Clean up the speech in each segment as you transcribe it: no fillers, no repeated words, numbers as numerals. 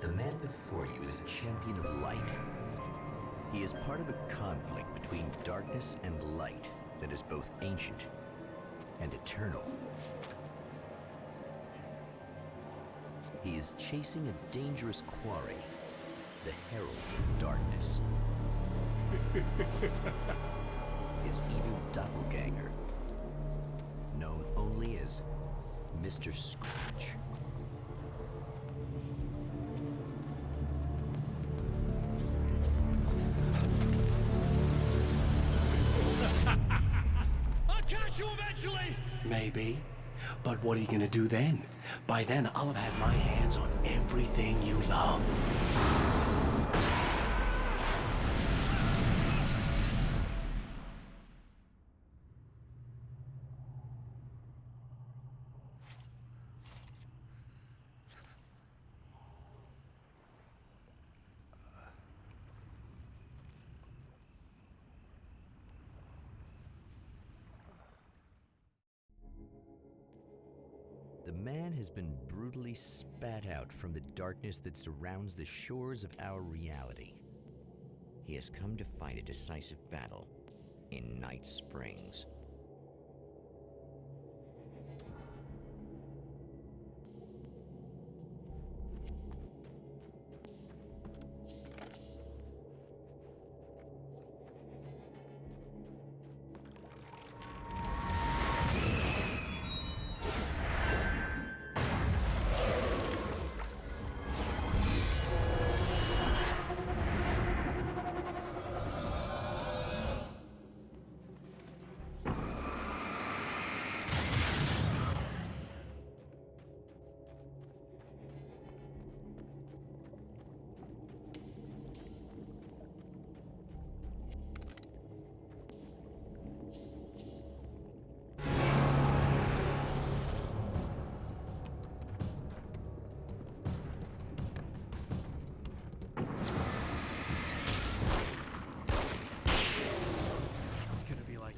The man before you is a champion of light. He is part of a conflict between darkness and light that is both ancient and eternal. He is chasing a dangerous quarry, the Herald of Darkness. His evil doppelganger, known only as Mr. Scratch. I'll catch you eventually! Maybe. But what are you gonna do then? By then, I'll have had my hands on everything you love. The man has been brutally spat out from the darkness that surrounds the shores of our reality. He has come to fight a decisive battle in Night Springs.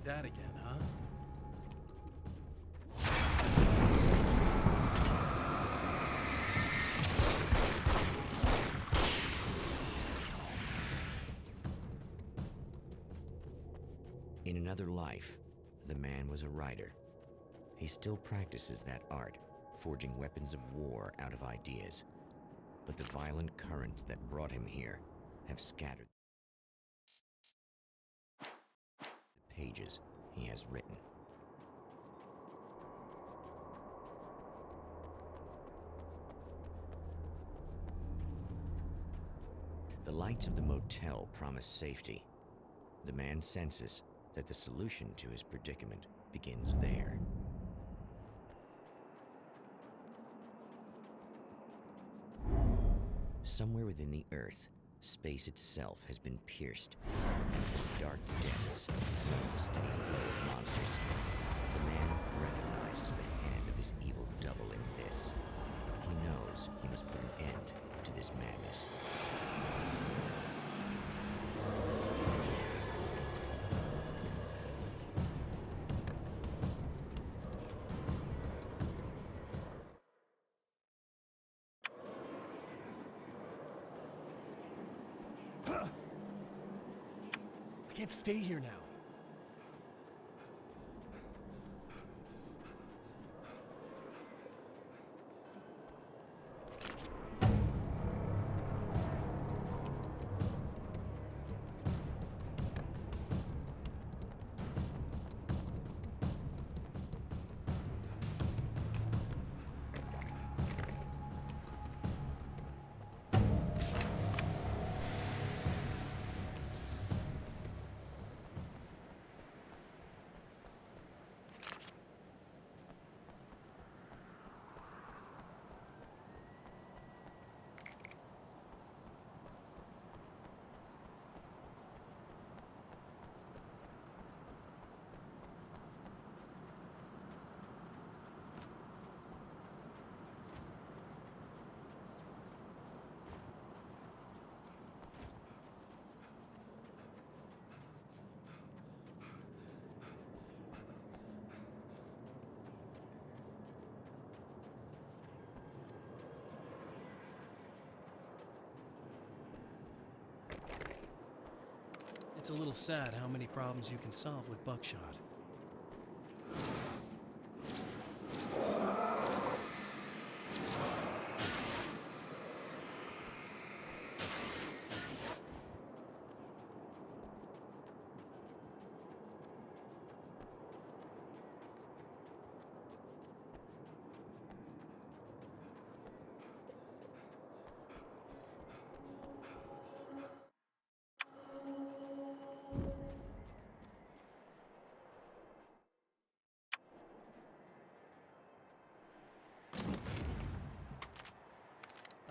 That again, huh? In another life, the man was a writer. He still practices that art, forging weapons of war out of ideas. But the violent currents that brought him here have scattered the pages he has written. The lights of the motel promise safety. The man senses that the solution to his predicament begins there. Somewhere within the Earth, space itself has been pierced. And from dark depths flows a steady flow of monsters. The man recognizes the hand of his evil double in this. He knows he must put an end to this madness. I can't stay here now. It's a little sad how many problems you can solve with buckshot.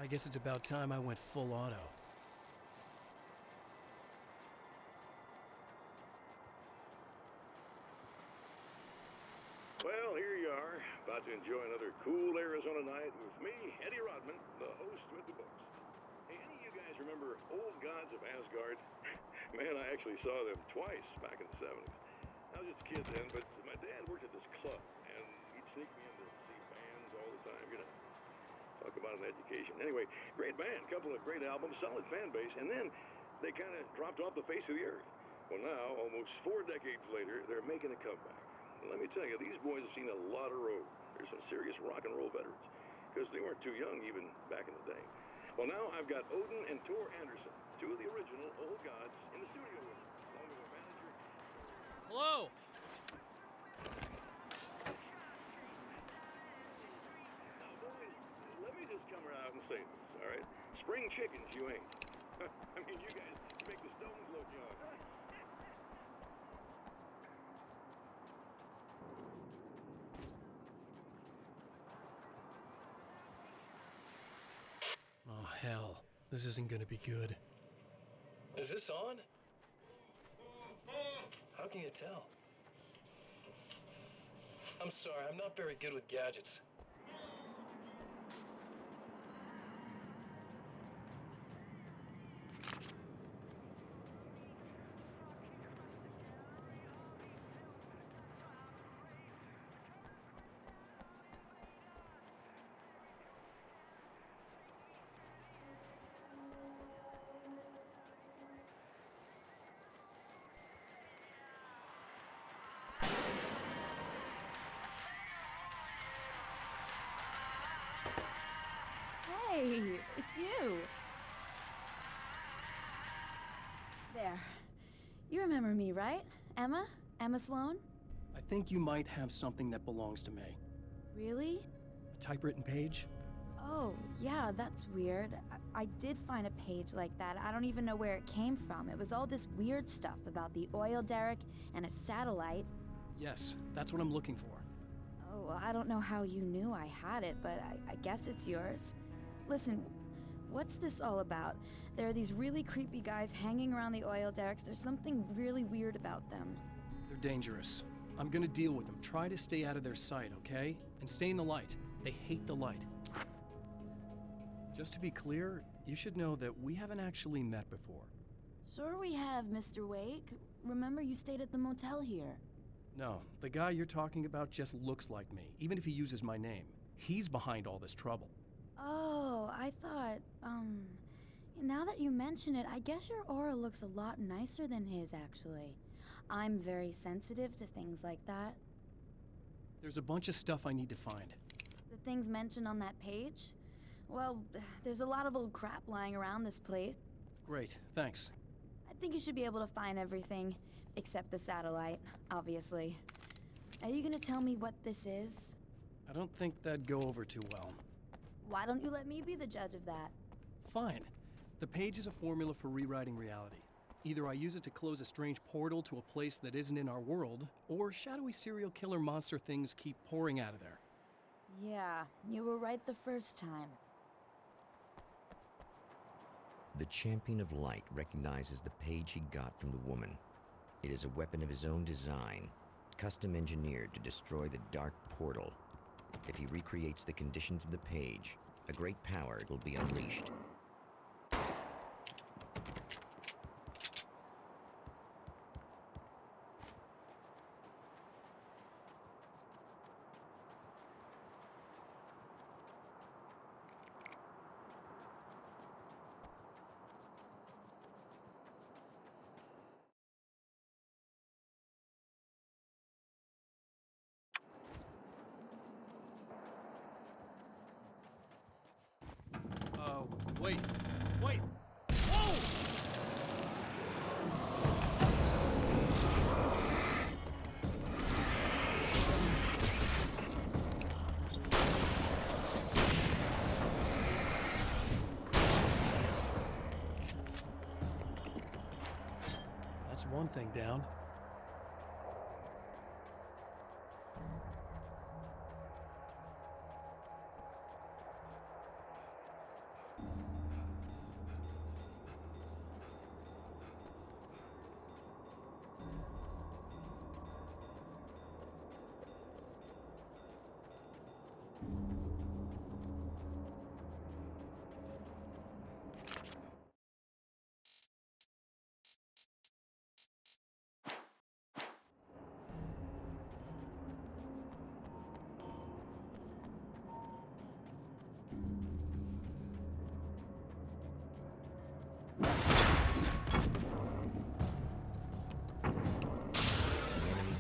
I guess it's about time I went full auto. Well, here you are, about to enjoy another cool Arizona night with me, Eddie Rodman, the host with the books. Hey, any of you guys remember Old Gods of Asgard? Man, I actually saw them twice back in the 70s. I was just a kid then, but my dad worked at this club, and he'd sneak me in to see bands all the time, you know. Talk about an education. Anyway, great band, couple of great albums, solid fan base, and then they kind of dropped off the face of the earth. Well, now, almost 4 decades later, they're making a comeback. And let me tell you, these boys have seen a lot of road. They're some serious rock and roll veterans, because they weren't too young even back in the day. Well, now I've got Odin and Tor Anderson, 2 of the original Old Gods, in the studio with me, along with their manager. Hello! Now, boys, let me just come around and say this, all right? Spring chickens, you ain't. I mean, you guys make the stones look young. Oh, hell. This isn't gonna be good. Is this on? How can you tell? I'm sorry, I'm not very good with gadgets. Hey, it's you. There. You remember me, right? Emma? Emma Sloan? I think you might have something that belongs to me. Really? A typewritten page? Oh, yeah, that's weird. I did find a page like that. I don't even know where it came from. It was all this weird stuff about the oil derrick and a satellite. Yes, that's what I'm looking for. Oh, well, I don't know how you knew I had it, but I guess it's yours. Listen, what's this all about? There are these really creepy guys hanging around the oil derricks. There's something really weird about them. They're dangerous. I'm gonna deal with them. Try to stay out of their sight, okay? And stay in the light. They hate the light. Just to be clear, you should know that we haven't actually met before. Sure we have, Mr. Wake. Remember you stayed at the motel here. No, the guy you're talking about just looks like me, even if he uses my name. He's behind all this trouble. Oh, I thought, now that you mention it, I guess your aura looks a lot nicer than his, actually. I'm very sensitive to things like that. There's a bunch of stuff I need to find. The things mentioned on that page? Well, there's a lot of old crap lying around this place. Great, thanks. I think you should be able to find everything, except the satellite, obviously. Are you gonna tell me what this is? I don't think that'd go over too well. Why don't you let me be the judge of that? Fine. The page is a formula for rewriting reality. Either I use it to close a strange portal to a place that isn't in our world, or shadowy serial killer monster things keep pouring out of there. Yeah, you were right the first time. The Champion of Light recognizes the page he got from the woman. It is a weapon of his own design, custom engineered to destroy the dark portal. If he recreates the conditions of the page, a great power will be unleashed. thing down.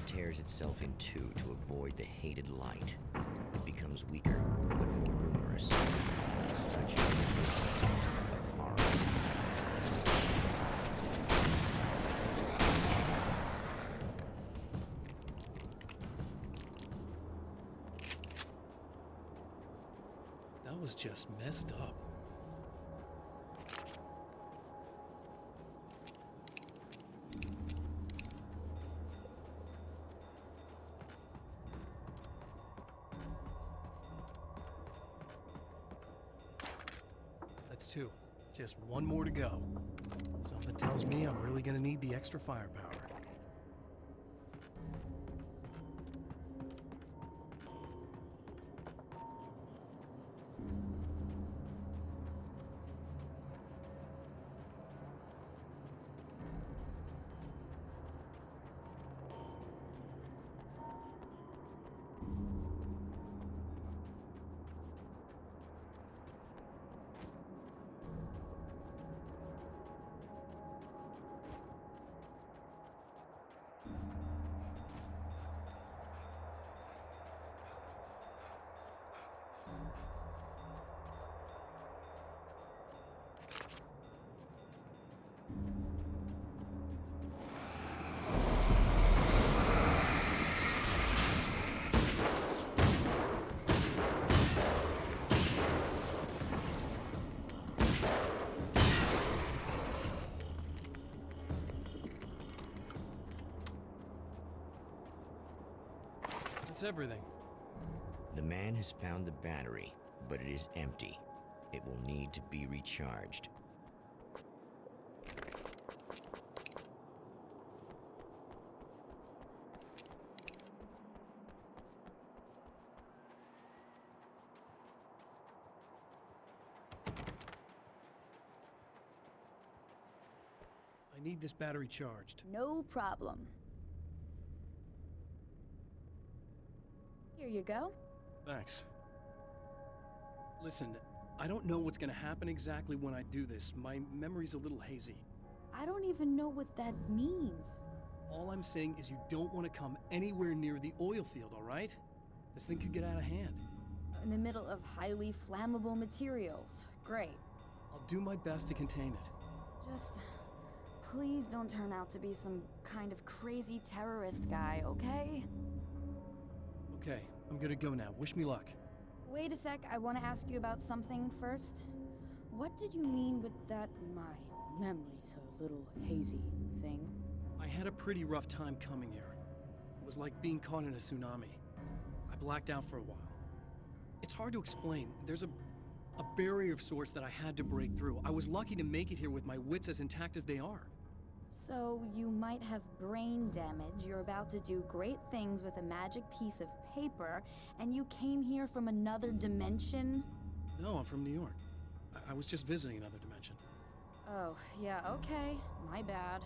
Tears itself in two to avoid the hated light. It becomes weaker, but more numerous. Such a of horror. That was just messed up. That's two. Just one more to go. Something tells me I'm really gonna need the extra firepower. That's everything. The man has found the battery, but it is empty. It will need to be recharged. I need this battery charged. No problem. Here you go. Thanks. Listen, I don't know what's gonna happen exactly when I do this. My memory's a little hazy. I don't even know what that means. All I'm saying is you don't want to come anywhere near the oil field, all right? This thing could get out of hand. In the middle of highly flammable materials. Great. I'll do my best to contain it. Just please don't turn out to be some kind of crazy terrorist guy, okay? Okay, I'm gonna go now. Wish me luck. Wait a sec, I want to ask you about something first. What did you mean with that my memory's a little hazy thing? I had a pretty rough time coming here. It was like being caught in a tsunami. I blacked out for a while. It's hard to explain. There's a barrier of sorts that I had to break through. I was lucky to make it here with my wits as intact as they are. So you might have brain damage, you're about to do great things with a magic piece of paper, and you came here from another dimension? No, I'm from New York. I was just visiting another dimension. Oh, yeah, okay. My bad.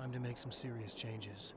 Time to make some serious changes.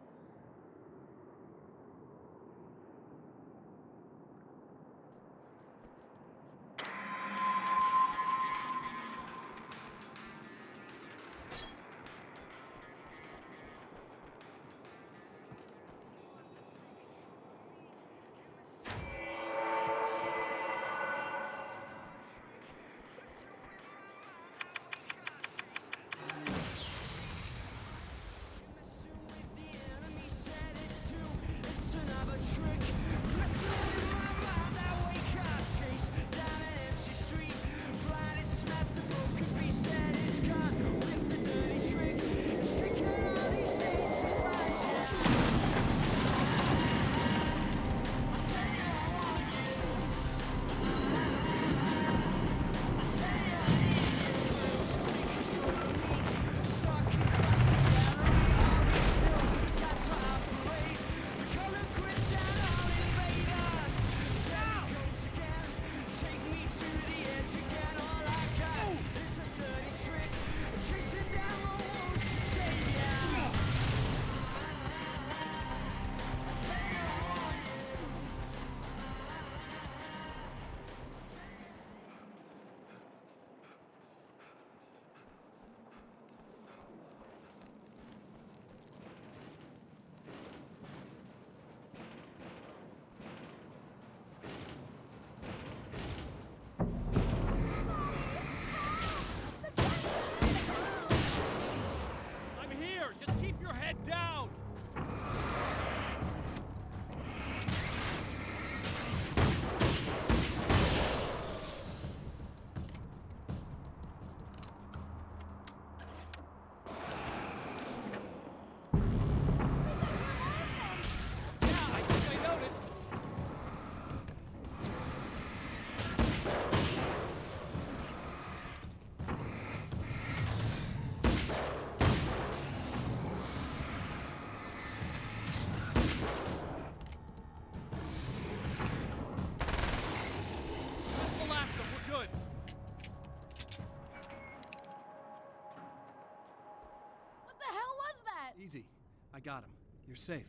Easy. I got him. You're safe.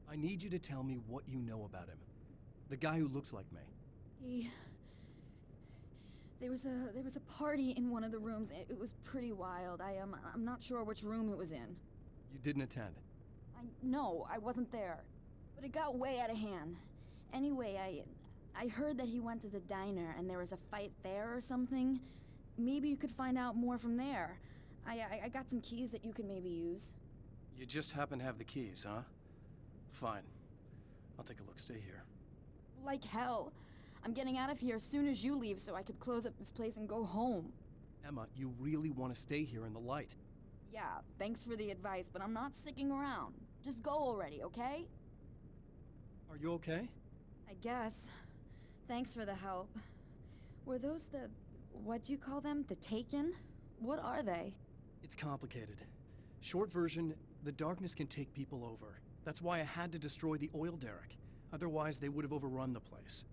I need you to tell me what you know about him. The guy who looks like me. There was a party in one of the rooms. It was pretty wild. I'm not sure which room it was in. You didn't attend? No, I wasn't there. But it got way out of hand. Anyway, I heard that he went to the diner and there was a fight there or something. Maybe you could find out more from there. I got some keys that you could maybe use. You just happen to have the keys, huh? Fine. I'll take a look. Stay here. Like hell. I'm getting out of here as soon as you leave so I could close up this place and go home. Emma, you really want to stay here in the light? Yeah, thanks for the advice, but I'm not sticking around. Just go already, okay? Are you okay? I guess. Thanks for the help. Were those what'd you call them? The Taken? What are they? It's complicated. Short version, the darkness can take people over. That's why I had to destroy the oil derrick. Otherwise, they would have overrun the place.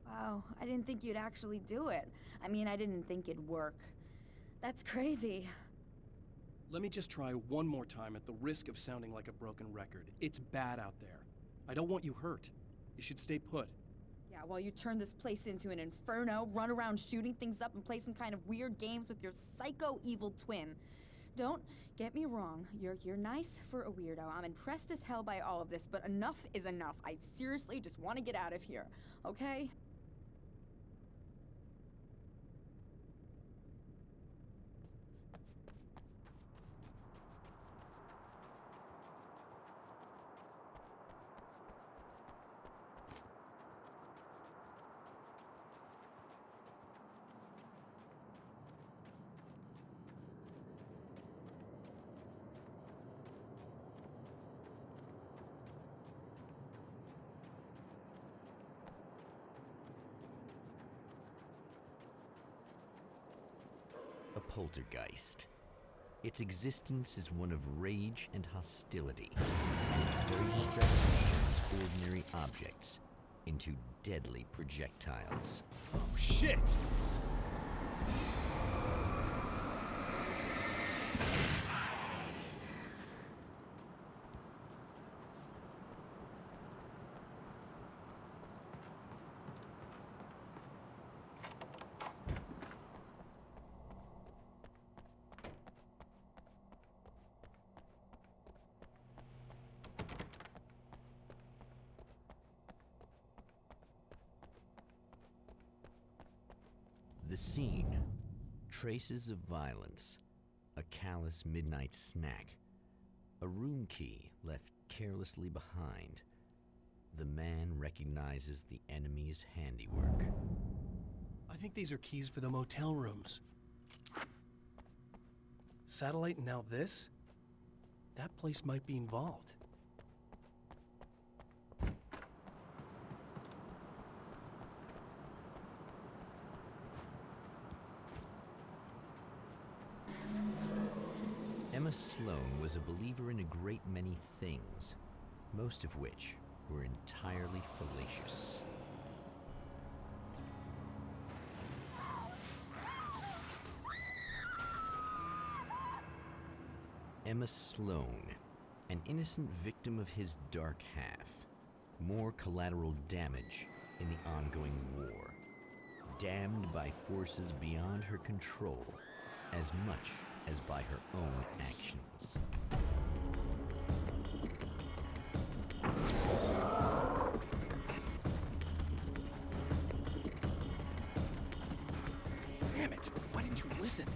Wow, I didn't think you'd actually do it. I mean, I didn't think it'd work. That's crazy. Let me just try one more time at the risk of sounding like a broken record. It's bad out there. I don't want you hurt. You should stay put. Yeah, while you turn this place into an inferno, run around shooting things up and play some kind of weird games with your psycho evil twin. Don't get me wrong, you're nice for a weirdo. I'm impressed as hell by all of this, but enough is enough. I seriously just want to get out of here, okay? A poltergeist. Its existence is one of rage and hostility, and its very stress turns ordinary objects into deadly projectiles. Oh, shit! The scene. Traces of violence. A callous midnight snack. A room key left carelessly behind. The man recognizes the enemy's handiwork. I think these are keys for the motel rooms. Satellite and now this? That place might be involved. Emma Sloan was a believer in a great many things, most of which were entirely fallacious. Emma Sloan, an innocent victim of his dark half. More collateral damage in the ongoing war. Damned by forces beyond her control, as much as by her own actions. Damn it! Why didn't you listen?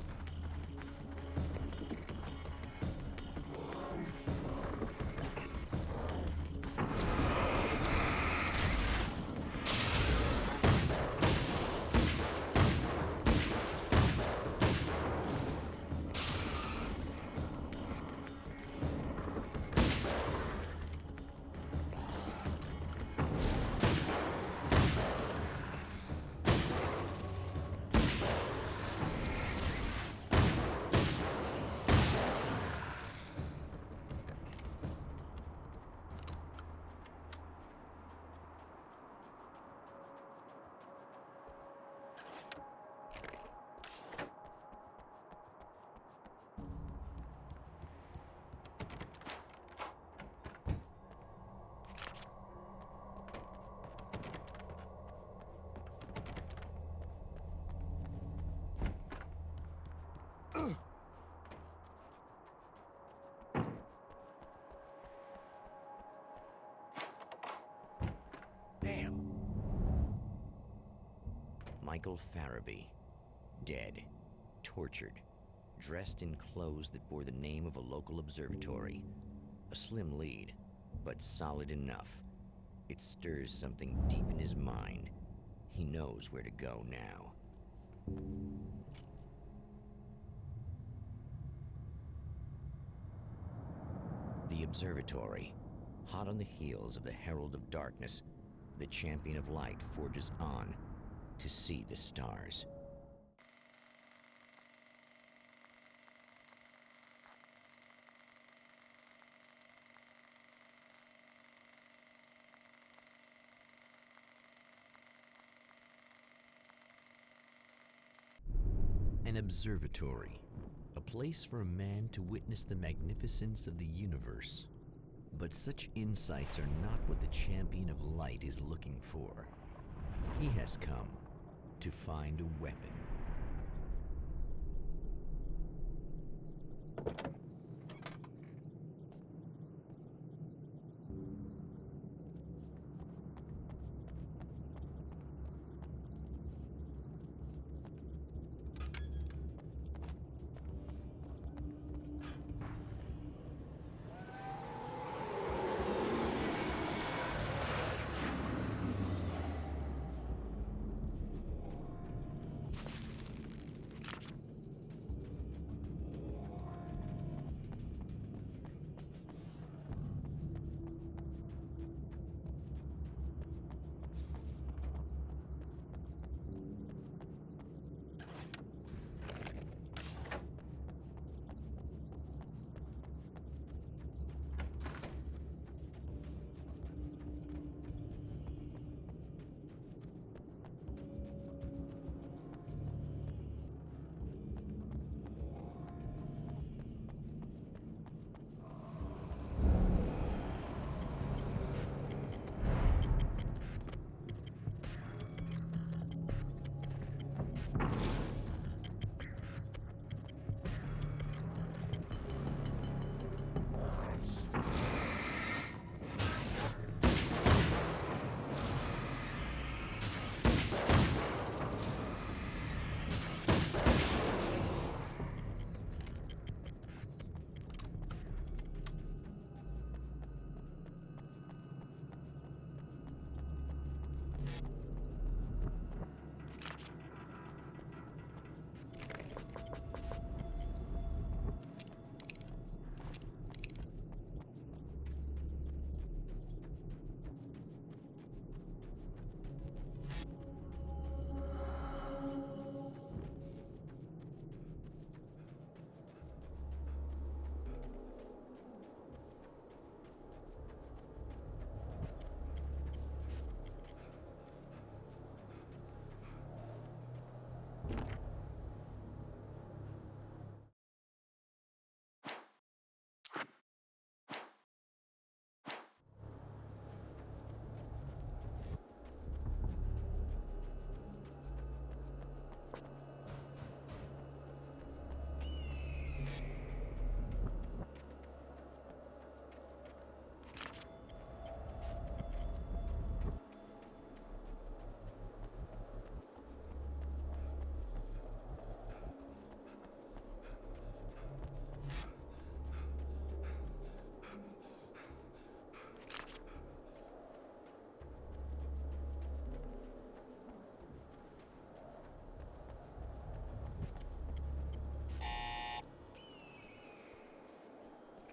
Damn. Michael Farabee, dead, tortured, dressed in clothes that bore the name of a local observatory. A slim lead, but solid enough. It stirs something deep in his mind. He knows where to go now. The observatory, hot on the heels of the Herald of Darkness, the champion of light forges on to see the stars. An observatory, a place for a man to witness the magnificence of the universe. But such insights are not what the champion of light is looking for. He has come to find a weapon.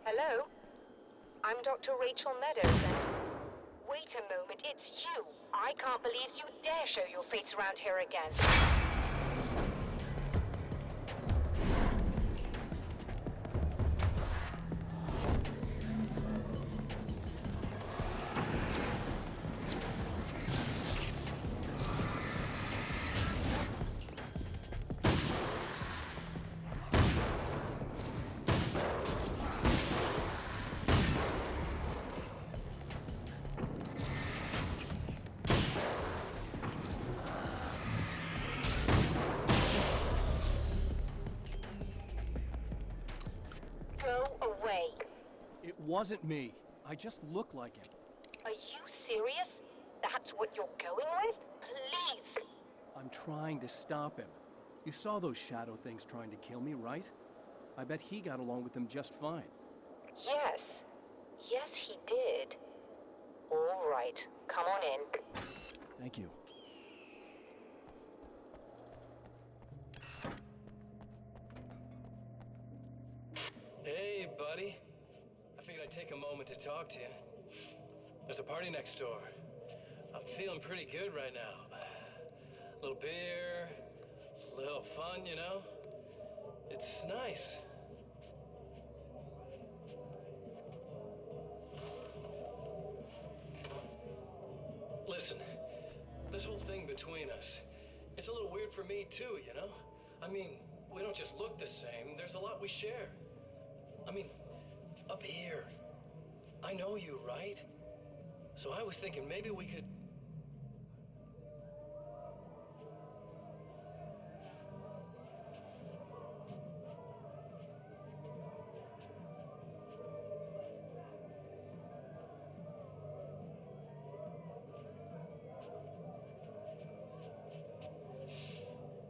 Hello? I'm Dr. Rachel Meadows, and... Wait a moment, it's you! I can't believe you dare show your face around here again. Go away. It wasn't me. I just look like him. Are you serious? That's what you're going with? Please! I'm trying to stop him. You saw those shadow things trying to kill me, right? I bet he got along with them just fine. Yes. Yes, he did. All right. Come on in. Thank you. Hey, buddy. I figured I'd take a moment to talk to you. There's a party next door. I'm feeling pretty good right now. A little beer, a little fun, you know? It's nice. Listen, this whole thing between us, it's a little weird for me too, you know? I mean, we don't just look the same, there's a lot we share. I mean, up here. I know you, right? So I was thinking maybe we could...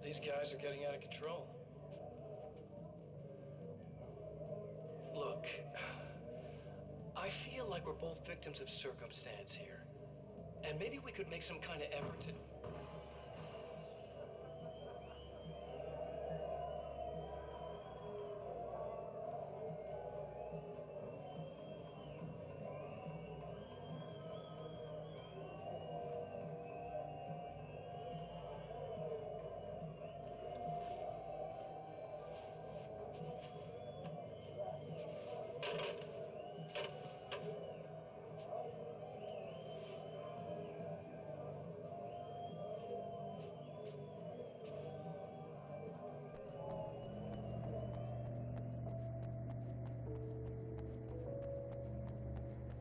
These guys are getting out of control. Look, I feel like we're both victims of circumstance here. And maybe we could make some kind of effort to...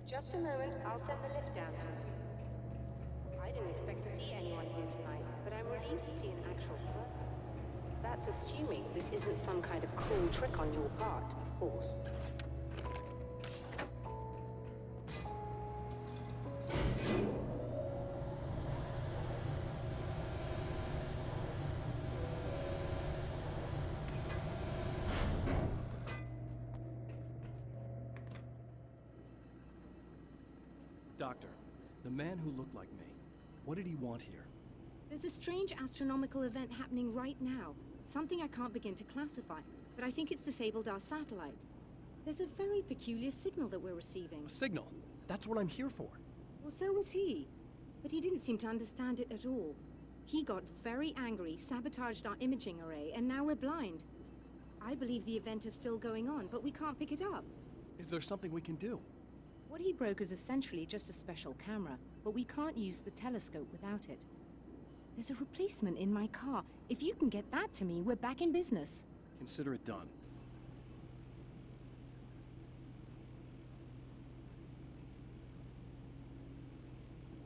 Just a moment, I'll send the lift down to you. I didn't expect to see anyone here tonight, but I'm relieved to see an actual person. That's assuming this isn't some kind of cruel trick on your part, of course. Doctor, the man who looked like me, what did he want here? There's a strange astronomical event happening right now. Something I can't begin to classify, but I think it's disabled our satellite. There's a very peculiar signal that we're receiving. A signal? That's what I'm here for. Well, so was he. But he didn't seem to understand it at all. He got very angry, sabotaged our imaging array, and now we're blind. I believe the event is still going on, but we can't pick it up. Is there something we can do? What he broke is essentially just a special camera, but we can't use the telescope without it. There's a replacement in my car. If you can get that to me, we're back in business. Consider it done.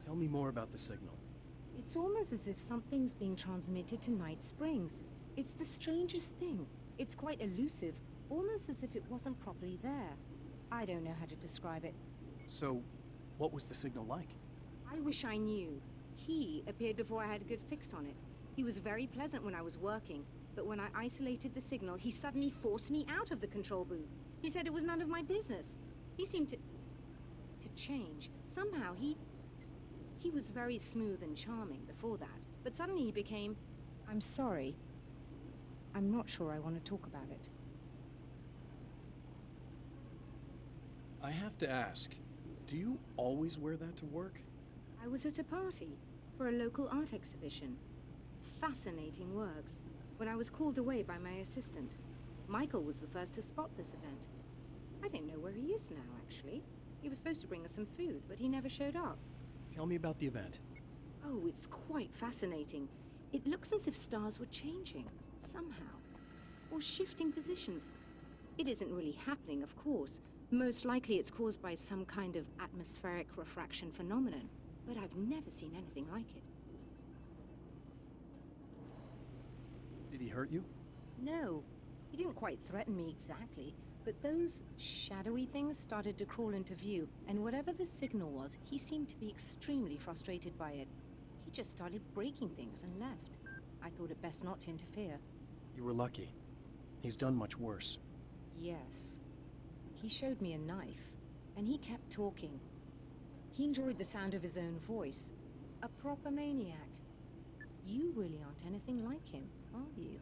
Tell me more about the signal. It's almost as if something's being transmitted to Night Springs. It's the strangest thing. It's quite elusive, almost as if it wasn't properly there. I don't know how to describe it. So, what was the signal like? I wish I knew. He appeared before I had a good fix on it. He was very pleasant when I was working, but when I isolated the signal, he suddenly forced me out of the control booth. He said it was none of my business. He seemed to change. Somehow he was very smooth and charming before that, but suddenly he became, I'm sorry. I'm not sure I want to talk about it. I have to ask, do you always wear that to work? I was at a party for a local art exhibition. Fascinating works. When I was called away by my assistant, Michael was the first to spot this event. I don't know where he is now, actually. He was supposed to bring us some food, but he never showed up. Tell me about the event. Oh, it's quite fascinating. It looks as if stars were changing, somehow. Or shifting positions. It isn't really happening, of course. Most likely it's caused by some kind of atmospheric refraction phenomenon. But I've never seen anything like it. Did he hurt you? No, he didn't quite threaten me exactly, but those shadowy things started to crawl into view, and whatever the signal was, he seemed to be extremely frustrated by it. He just started breaking things and left. I thought it best not to interfere. You were lucky. He's done much worse. Yes. He showed me a knife, and he kept talking. He enjoyed the sound of his own voice. A proper maniac. You really aren't anything like him, are you?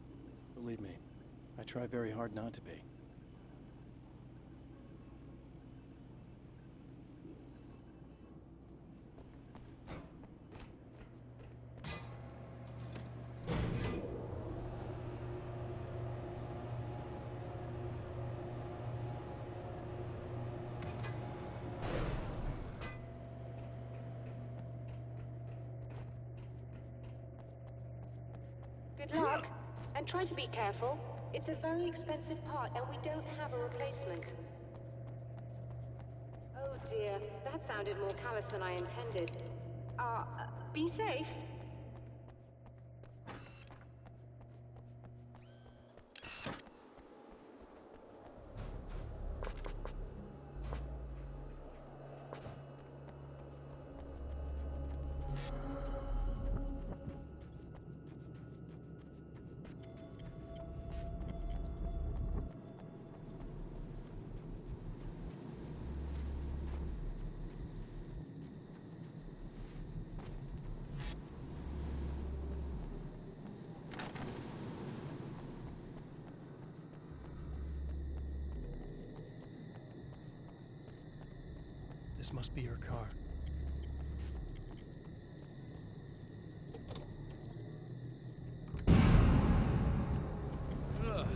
Believe me, I try very hard not to be. Good luck, and try to be careful. It's a very expensive part, and we don't have a replacement. Oh dear, that sounded more callous than I intended. Be safe. This must be your car. Ugh.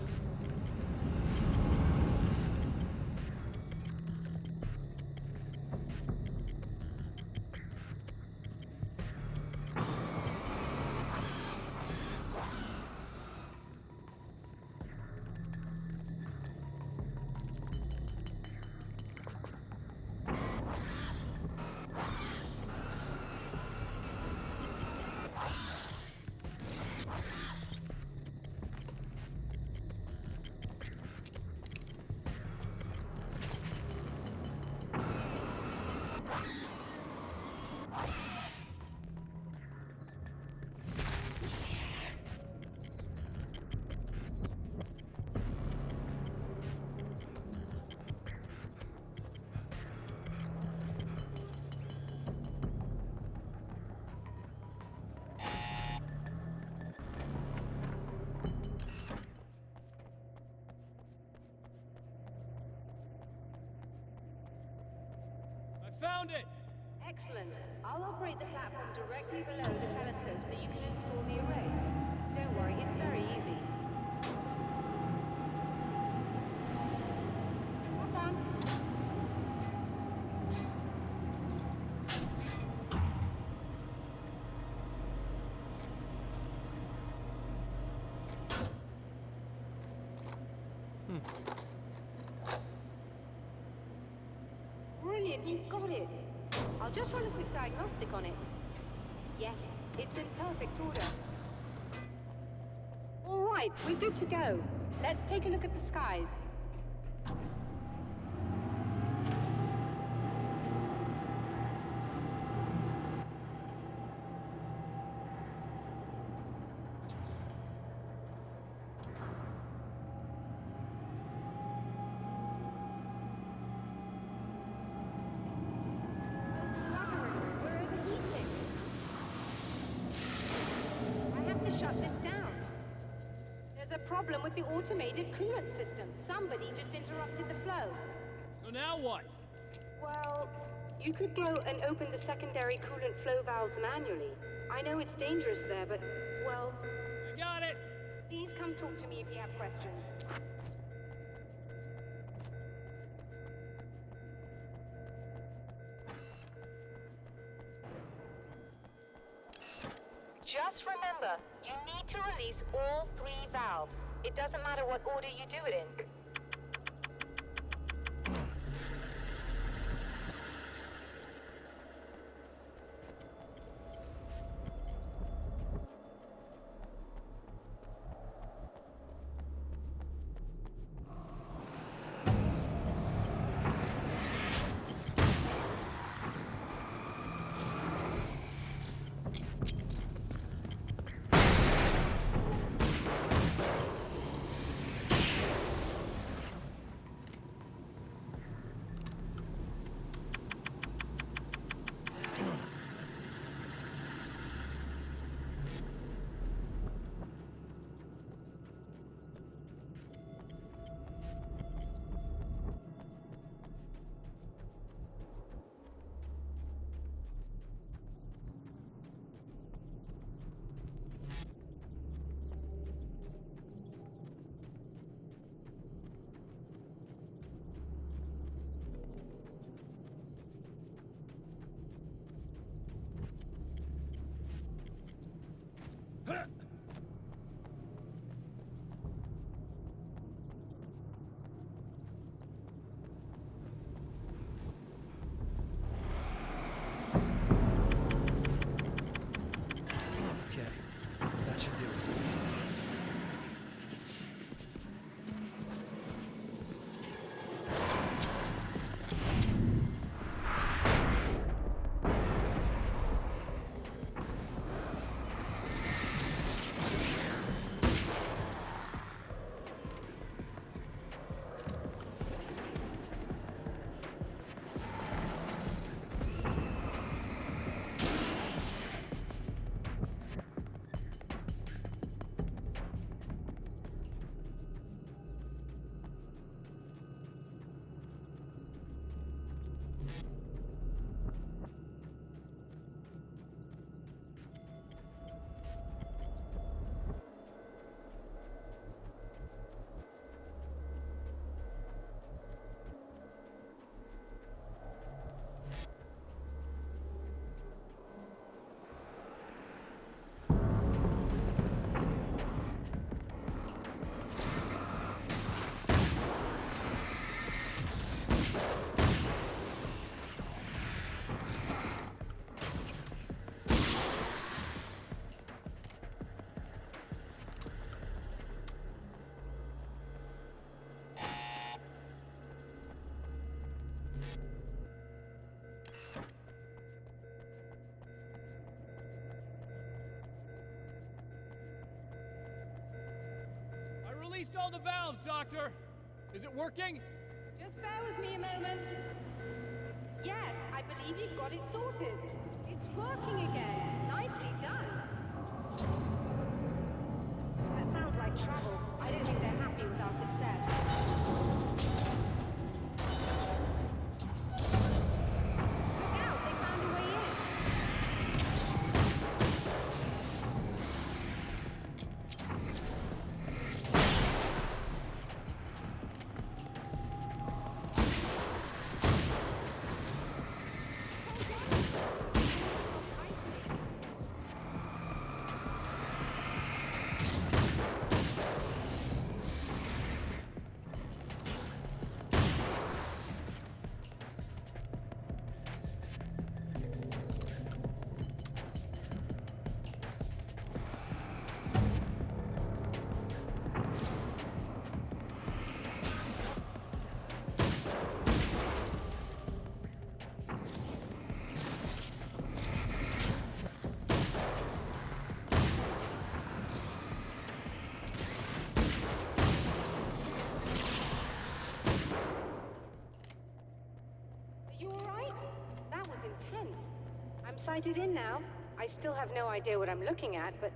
Found it! Excellent. I'll operate the platform directly below the telescope so you can install the array. Don't worry, it's very easy. Hold on. Brilliant, you got it. I'll just run a quick diagnostic on it. Yes, it's in perfect order. All right, we're good to go. Let's take a look at the skies. Shut this down. There's a problem with the automated coolant system. Somebody just interrupted the flow. So now what? Well, you could go and open the secondary coolant flow valves manually. I know it's dangerous there, but, well... I got it! Please come talk to me if you have questions. Just remember, you need to release all 3 valves. It doesn't matter what order you do it in. That should do it. Released all the valves, Doctor! Is it working? Just bear with me a moment. Yes, I believe you've got it sorted. It's working again. Nicely done. That sounds like trouble. I don't think they're happy with our success. Look out, they found a way in. I'm sighted in now. I still have no idea what I'm looking at, but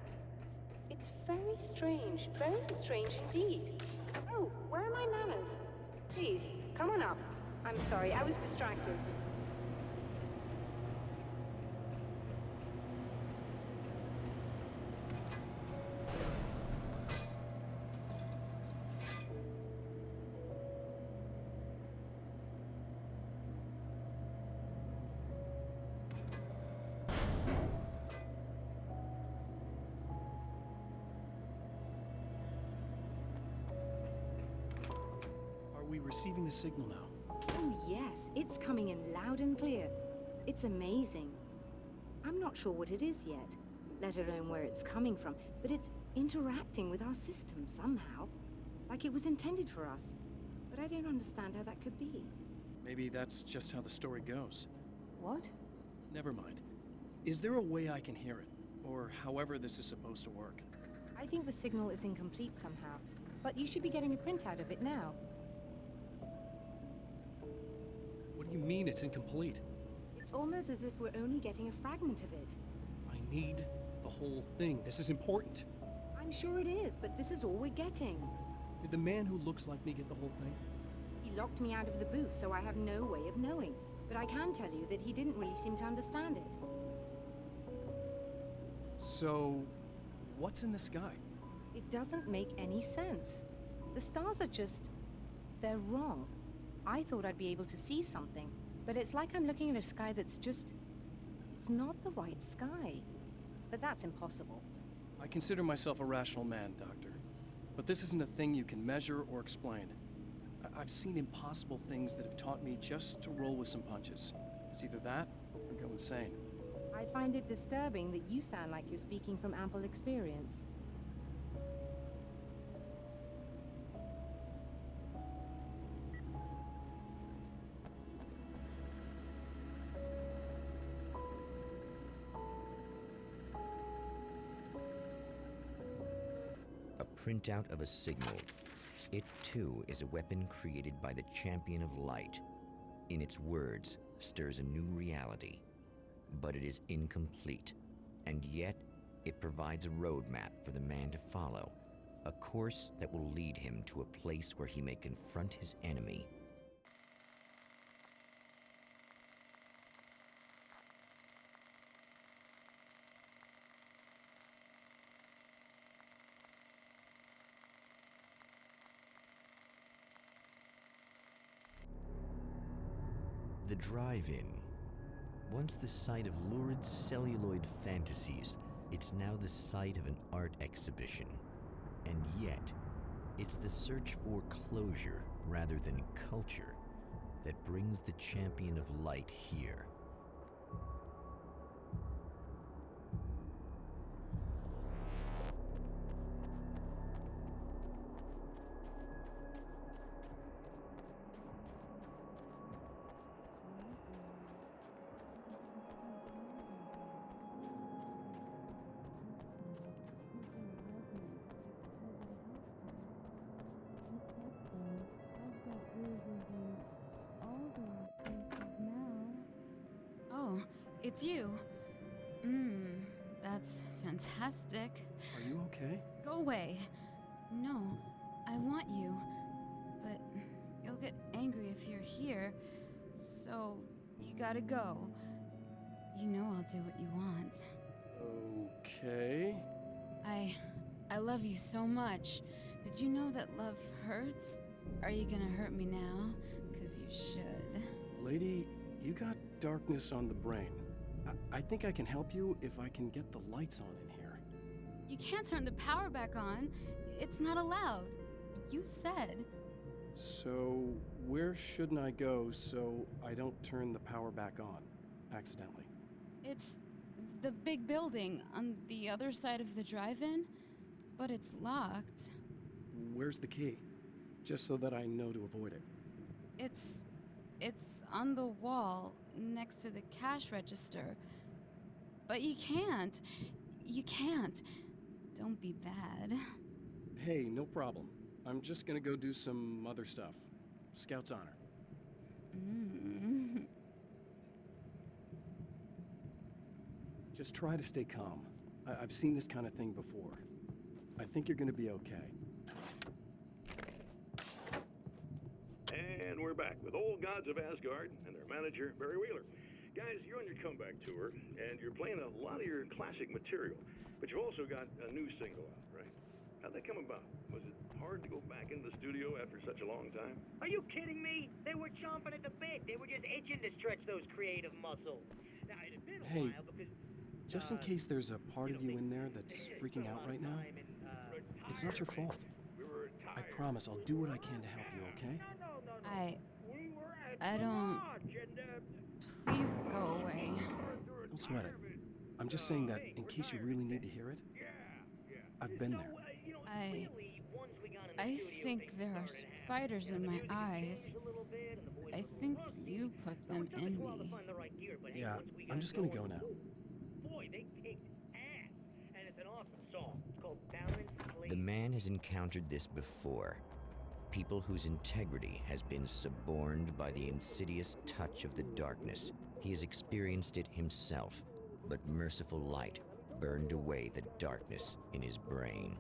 it's very strange indeed. Oh, where are my manners? Please, come on up. I'm sorry, I was distracted. we receiving the signal now? Oh yes, it's coming in loud and clear. It's amazing. I'm not sure what it is yet, let alone where it's coming from, but it's interacting with our system somehow, like it was intended for us. But I don't understand how that could be. Maybe that's just how the story goes. What? Never mind. Is there a way I can hear it? Or however this is supposed to work? I think the signal is incomplete somehow, but you should be getting a printout of it now. What do you mean it's incomplete? It's almost as if we're only getting a fragment of it. I need the whole thing. This is important. I'm sure it is, but this is all we're getting. Did the man who looks like me get the whole thing? He locked me out of the booth, so I have no way of knowing. But I can tell you that he didn't really seem to understand it. So, what's in the sky? It doesn't make any sense. The stars are just... they're wrong. I thought I'd be able to see something, but it's like I'm looking at a sky that's just... it's not the right sky. But that's impossible. I consider myself a rational man, Doctor. But this isn't a thing you can measure or explain. I've seen impossible things that have taught me just to roll with some punches. It's either that or go insane. I find it disturbing that you sound like you're speaking from ample experience. A printout of a signal. It too is a weapon created by the Champion of Light. In its words, stirs a new reality. But it is incomplete, and yet it provides a roadmap for the man to follow, a course that will lead him to a place where he may confront his enemy. The drive-in. Once the site of lurid celluloid fantasies, it's now the site of an art exhibition. And yet, it's the search for closure rather than culture that brings the Champion of Light here. Oh, it's you. That's fantastic. Are you okay? Go away. No, I want you. But you'll get angry if you're here. So, you gotta go. You know I'll do what you want. Okay. I love you so much. Did you know that love hurts? Are you gonna hurt me now? 'Cause you should. Lady, you got darkness on the brain. I think I can help you if I can get the lights on in here. You can't turn the power back on. It's not allowed. You said. So, where shouldn't I go so I don't turn the power back on accidentally? It's the big building on the other side of the drive-in, but it's locked. Where's the key? Just so that I know to avoid it. It's on the wall next to the cash register. But you can't. You can't. Don't be bad. Hey, no problem. I'm just gonna go do some other stuff. Scout's honor. Just try to stay calm. I've seen this kind of thing before. I think you're gonna be okay. And we're back with Old Gods of Asgard and their manager, Barry Wheeler. Guys, you're on your comeback tour, and you're playing a lot of your classic material, but you've also got a new single out, right? How'd that come about? Was it hard to go back into the studio after such a long time? Are you kidding me? They were chomping at the bit. They were just itching to stretch those creative muscles. Now, it had been a Hey, while because... just in case there's a part of you in there that's freaking out right now, it's not your fault. I promise I'll do what I can to help you, okay? No, I don't... Please go away. Don't sweat it. I'm just saying that in case you really need to hear it. I've been there. I think there are spiders in my eyes. I think you put them in me. Yeah, I'm just gonna go now. Boy, they kicked ass. And it's an awesome song. It's called Balance Slave. The man has encountered this before. People whose integrity has been suborned by the insidious touch of the darkness. He has experienced it himself, but merciful light burned away the darkness in his brain.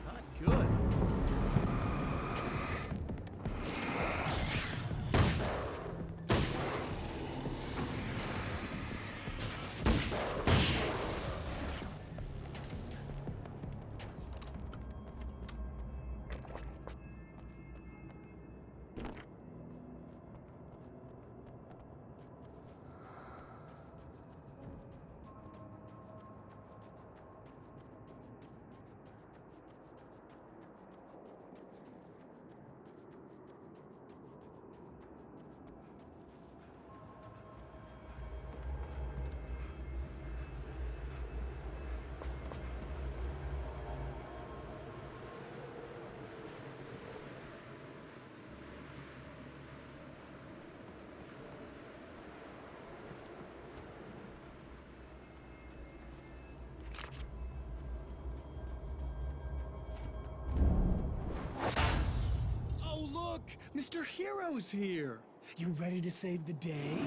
Not good. Oh, look! Mr. Hero's here! You ready to save the day?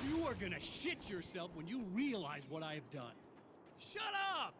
You are gonna shit yourself when you realize what I have done. Shut up!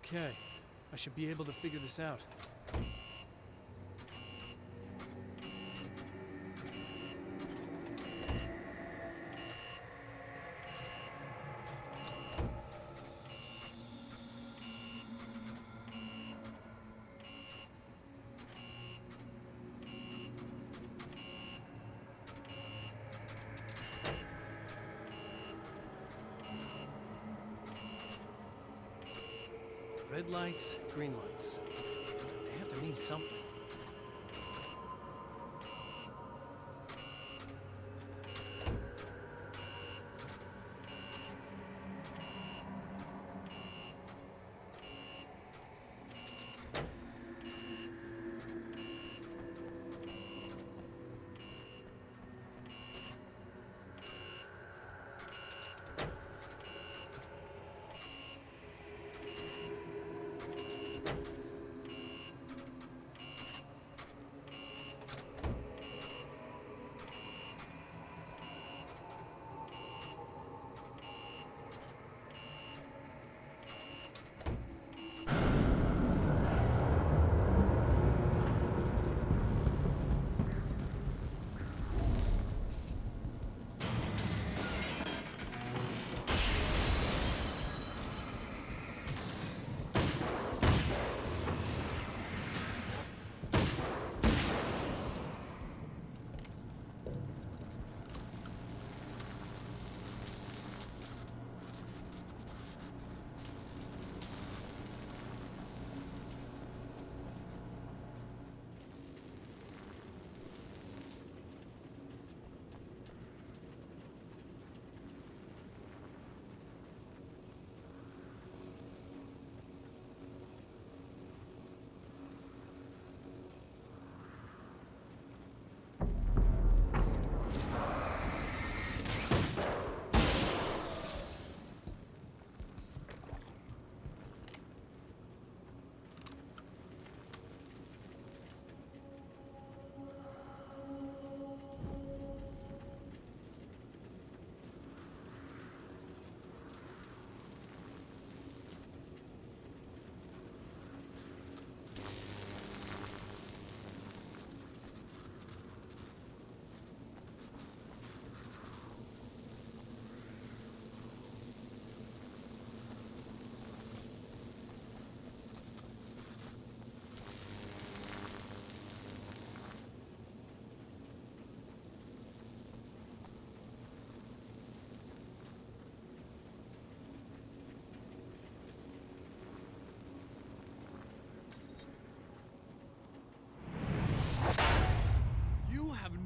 Okay, I should be able to figure this out. Red lights, green lights. They have to mean something.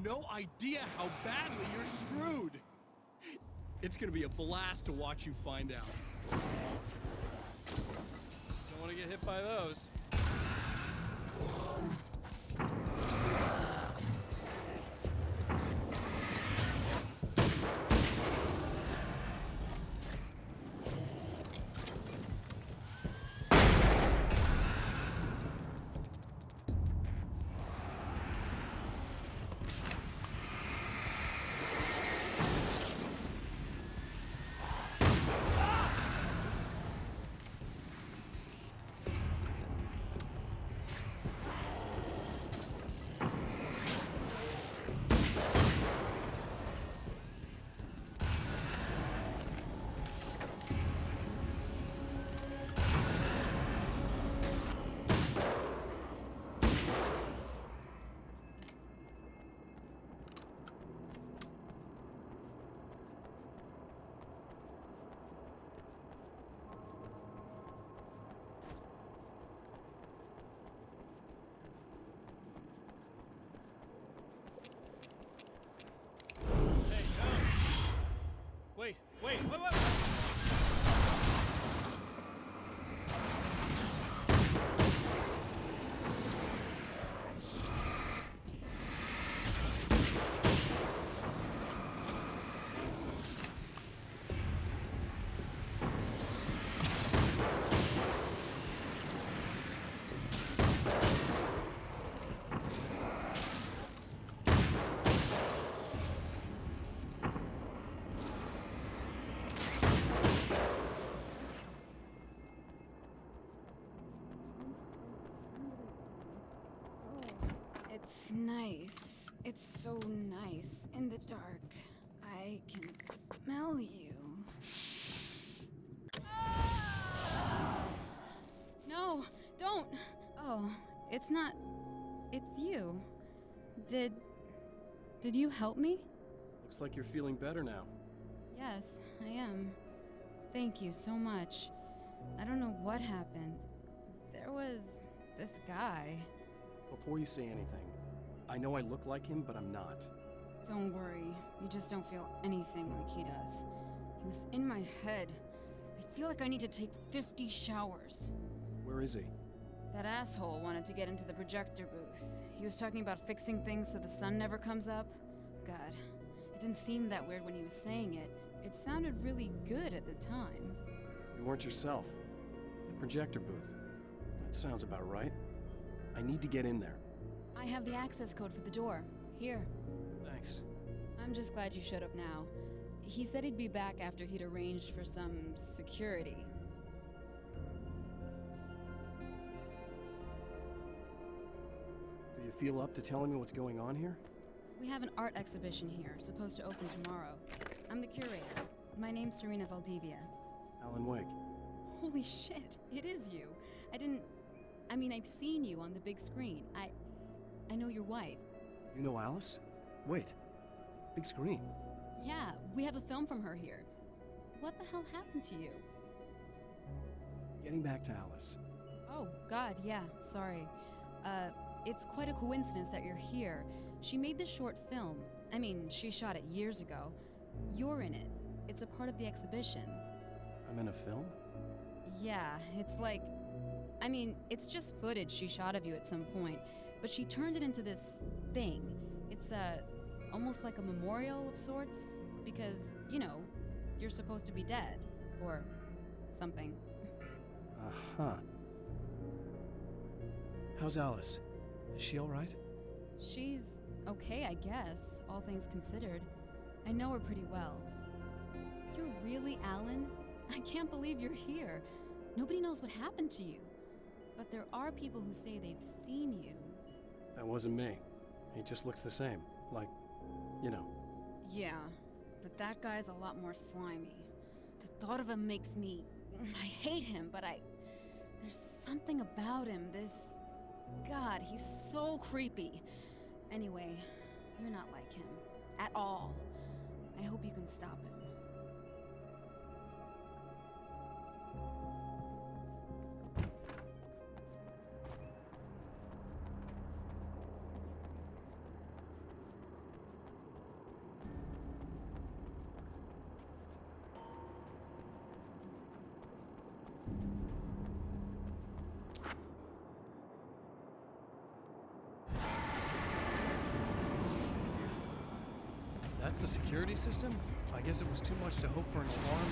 no idea how badly you're screwed. It's gonna be a blast to watch you find out. Don't want to get hit by those. Wait. It's nice. It's so nice in the dark. I can smell you. No, don't. Oh, it's not. It's you. Did you help me? Looks like you're feeling better now. Yes, I am. Thank you so much. I don't know what happened. There was this guy. Before you say anything, I know I look like him, but I'm not. Don't worry. You just don't feel anything like he does. He was in my head. I feel like I need to take 50 showers. Where is he? That asshole wanted to get into the projector booth. He was talking about fixing things so the sun never comes up. God, it didn't seem that weird when he was saying it. It sounded really good at the time. You weren't yourself. The projector booth. That sounds about right. I need to get in there. I have the access code for the door. Here. Thanks. I'm just glad you showed up now. He said he'd be back after he'd arranged for some security. Do you feel up to telling me what's going on here? We have an art exhibition here, supposed to open tomorrow. I'm the curator. My name's Serena Valdivia. Alan Wake. Holy shit, it is you. I've seen you on the big screen. I know your wife. You know Alice? Wait. Big screen. Yeah, we have a film from her here. What the hell happened to you? Getting back to Alice. Oh, God, yeah, sorry. It's quite a coincidence that you're here. She made this short film. She shot it years ago. You're in it. It's a part of the exhibition. I'm in a film? Yeah, it's just footage she shot of you at some point, but she turned it into this thing. It's almost like a memorial of sorts, because, you're supposed to be dead, or something. Uh-huh. How's Alice? Is she all right? She's okay, I guess, all things considered. I know her pretty well. You're really Alan? I can't believe you're here. Nobody knows what happened to you. But there are people who say they've seen you. That wasn't me. He just looks the same. Like, Yeah, but that guy's a lot more slimy. The thought of him makes me... I hate him, but there's something about him, God, he's so creepy. Anyway, you're not like him. At all. I hope you can stop him. That's the security system? I guess it was too much to hope for an alarm.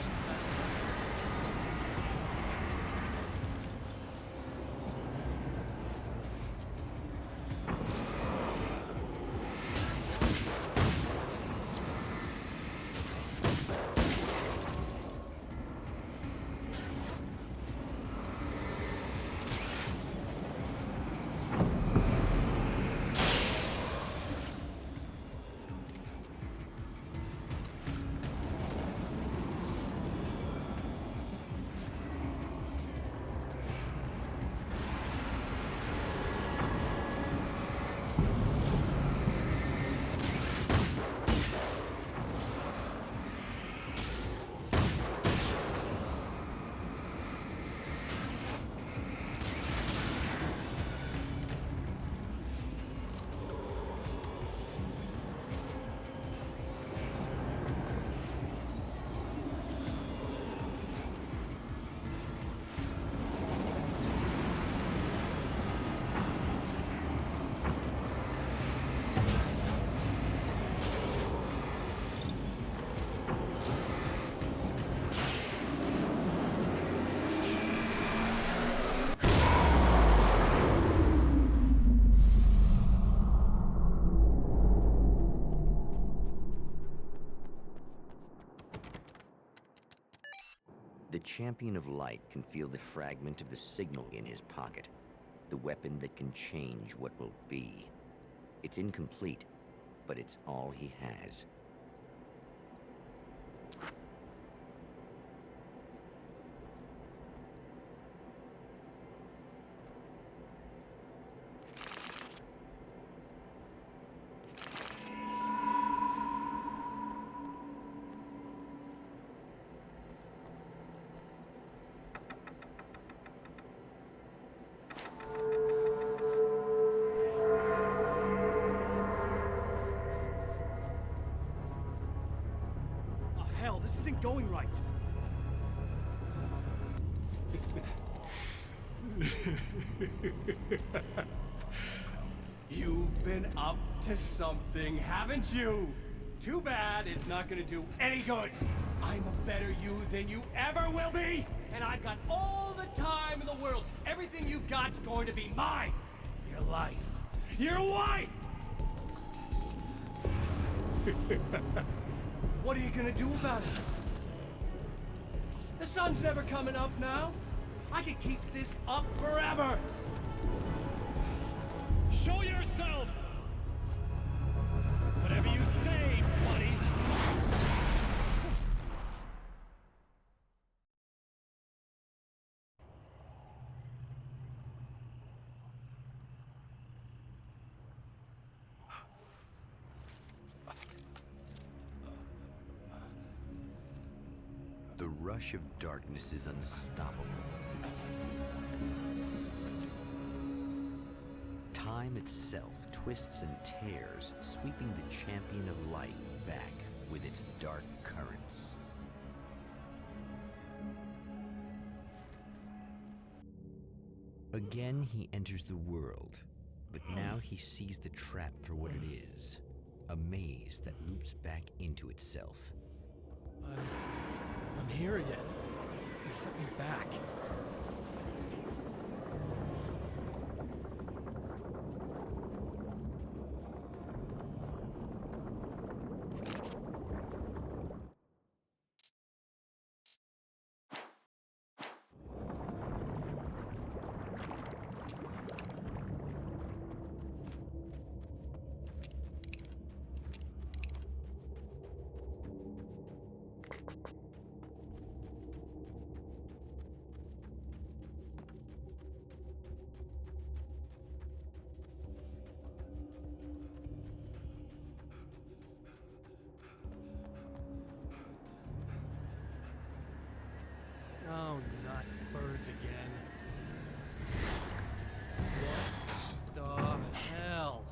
The Champion of Light can feel the fragment of the signal in his pocket, the weapon that can change what will be. It's incomplete, but it's all he has. This isn't going right. You've been up to something, haven't you? Too bad it's not gonna do any good. I'm a better you than you ever will be, and I've got all the time in the world. Everything you've got's going to be mine. Your life. Your wife! What are you gonna do about it? The sun's never coming up now. I can keep this up forever. Show yourself! Whatever you say, buddy. The rush of darkness is unstoppable. Time itself twists and tears, sweeping the Champion of Light back with its dark currents. Again, he enters the world, but now he sees the trap for what it is, a maze that loops back into itself. I'm here again. He sent me back. Oh, not birds again. What the hell?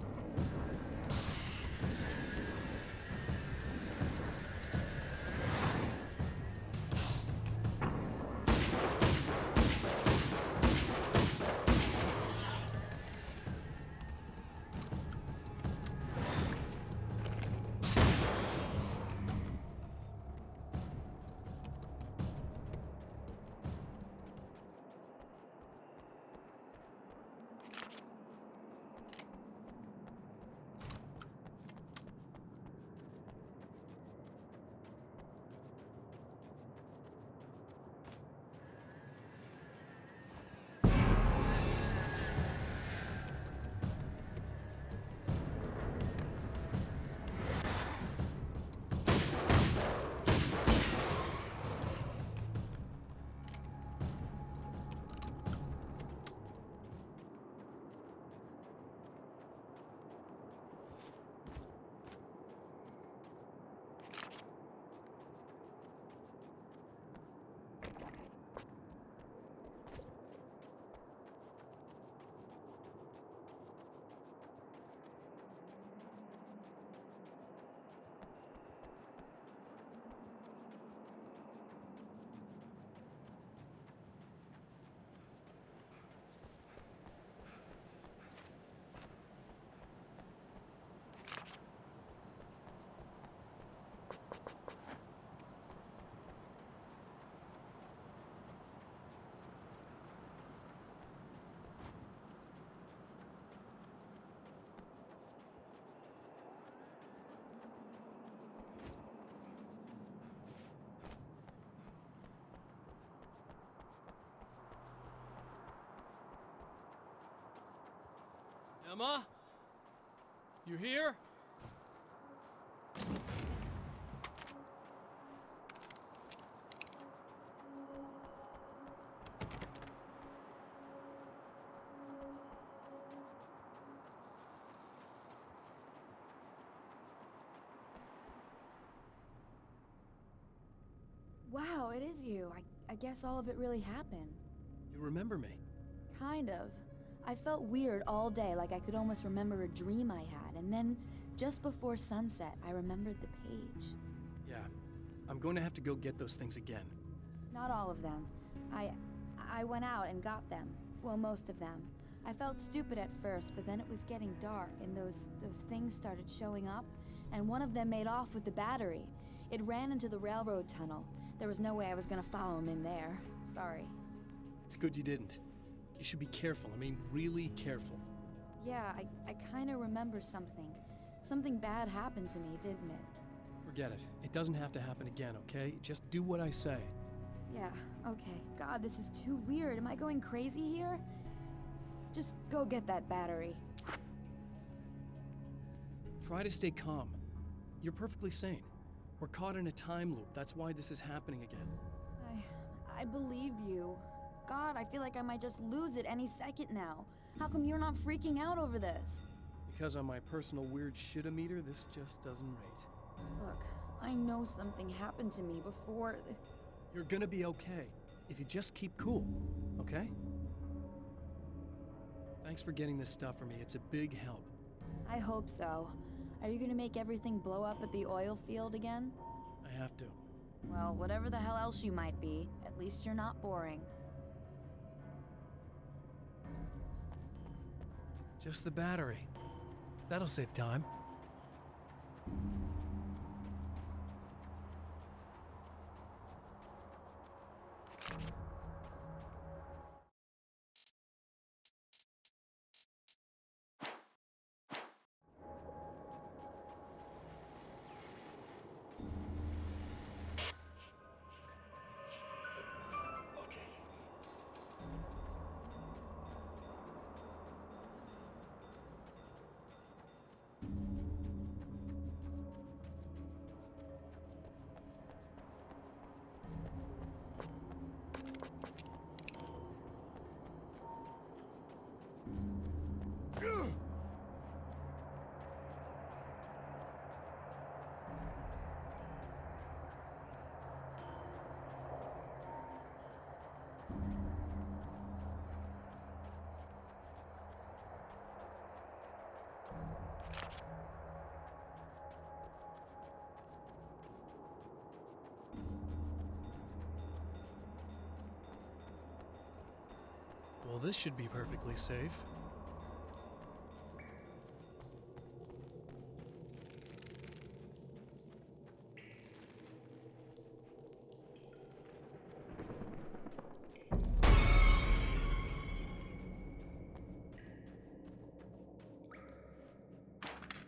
Emma? You here? Wow, it is you. I guess all of it really happened. You remember me? Kind of. I felt weird all day, like I could almost remember a dream I had, and then, just before sunset, I remembered the page. Yeah. I'm going to have to go get those things again. Not all of them. I went out and got them. Well, most of them. I felt stupid at first, but then it was getting dark, and those things started showing up, and one of them made off with the battery. It ran into the railroad tunnel. There was no way I was gonna follow him in there. Sorry. It's good you didn't. You should be careful. I mean, really careful. Yeah, I kinda remember something. Something bad happened to me, didn't it? Forget it. It doesn't have to happen again, okay? Just do what I say. Yeah, okay. God, this is too weird. Am I going crazy here? Just go get that battery. Try to stay calm. You're perfectly sane. We're caught in a time loop. That's why this is happening again. I believe you. God, I feel like I might just lose it any second now. How come you're not freaking out over this? Because on my personal weird shit-o-meter, this just doesn't rate. Look, I know something happened to me before... You're gonna be okay, if you just keep cool, okay? Thanks for getting this stuff for me. It's a big help. I hope so. Are you gonna make everything blow up at the oil field again? I have to. Well, whatever the hell else you might be, at least you're not boring. Just the battery. That'll save time. Well, this should be perfectly safe.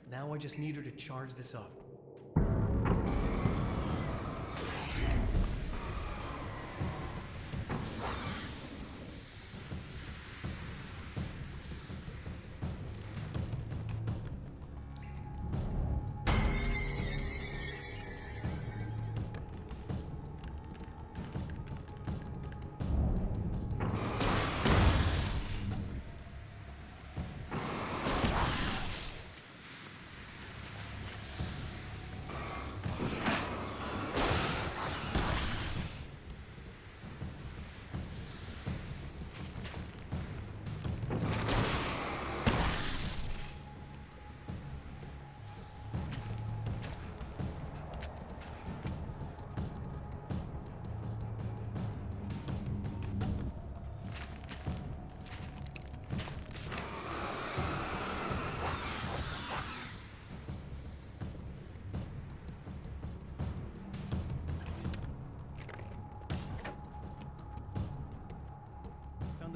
Now I just need her to charge this up.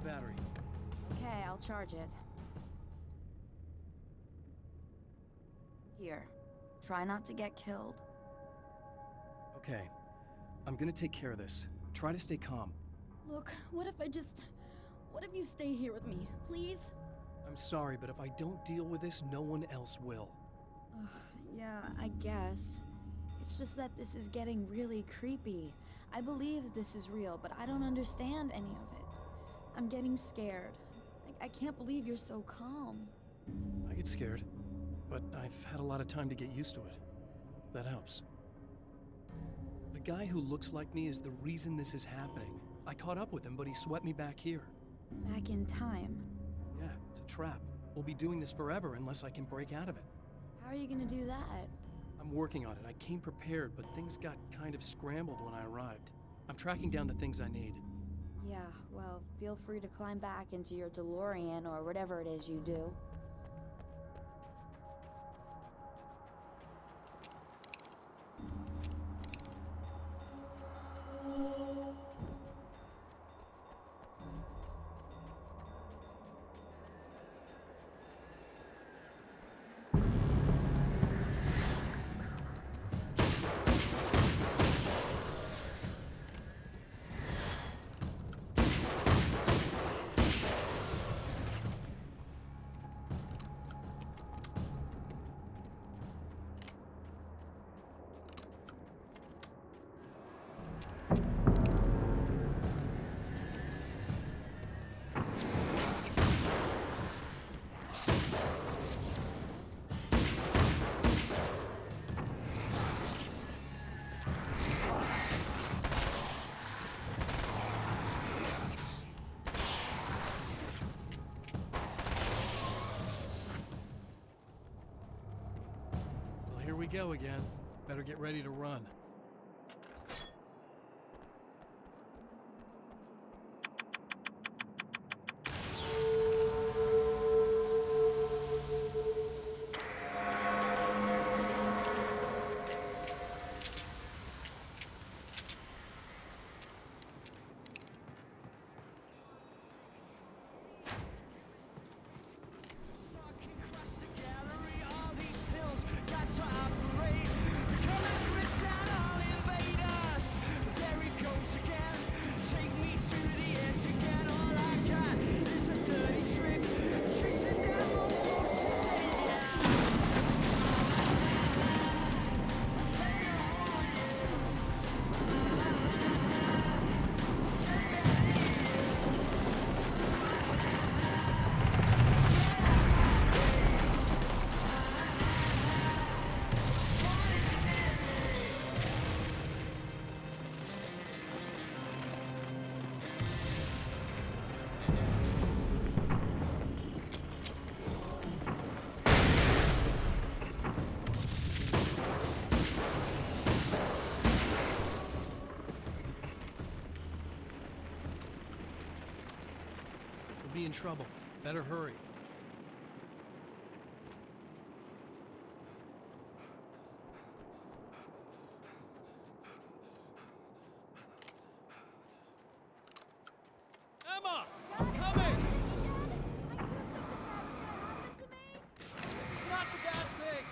Battery. Okay, I'll charge it. Here. Try not to get killed. Okay. I'm gonna take care of this. Try to stay calm. Look, what if you stay here with me, please? I'm sorry, but if I don't deal with this, no one else will. Ugh, yeah, I guess. It's just that this is getting really creepy. I believe this is real, but I don't understand any of it. I'm getting scared. I can't believe you're so calm. I get scared, but I've had a lot of time to get used to it. That helps. The guy who looks like me is the reason this is happening. I caught up with him, but he swept me back here. Back in time. Yeah, it's a trap. We'll be doing this forever unless I can break out of it. How are you gonna do that? I'm working on it. I came prepared, but things got kind of scrambled when I arrived. I'm tracking down the things I need. Yeah, well, feel free to climb back into your DeLorean or whatever it is you do. Here we go again. Better get ready to run. Be in trouble. Better hurry. Emma! I'm coming! This is not the bad thing!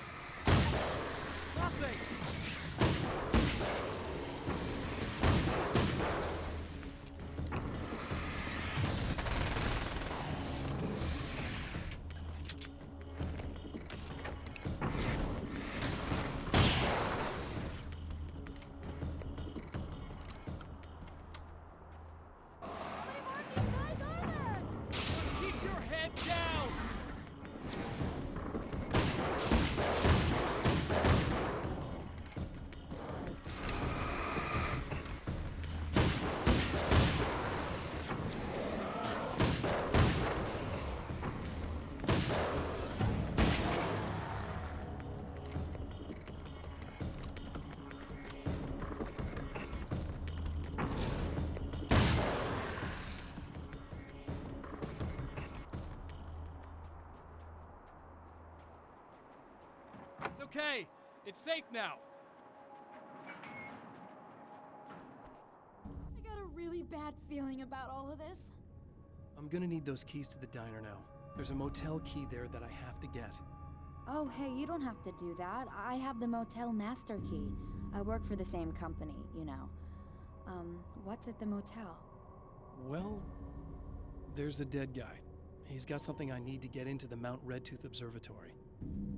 Nothing! It's okay. It's safe now. I got a really bad feeling about all of this. I'm gonna need those keys to the diner now. There's a motel key there that I have to get. Oh, hey, you don't have to do that. I have the motel master key. I work for the same company, you know. What's at the motel? Well, there's a dead guy. He's got something I need to get into the Mount Redtooth Observatory.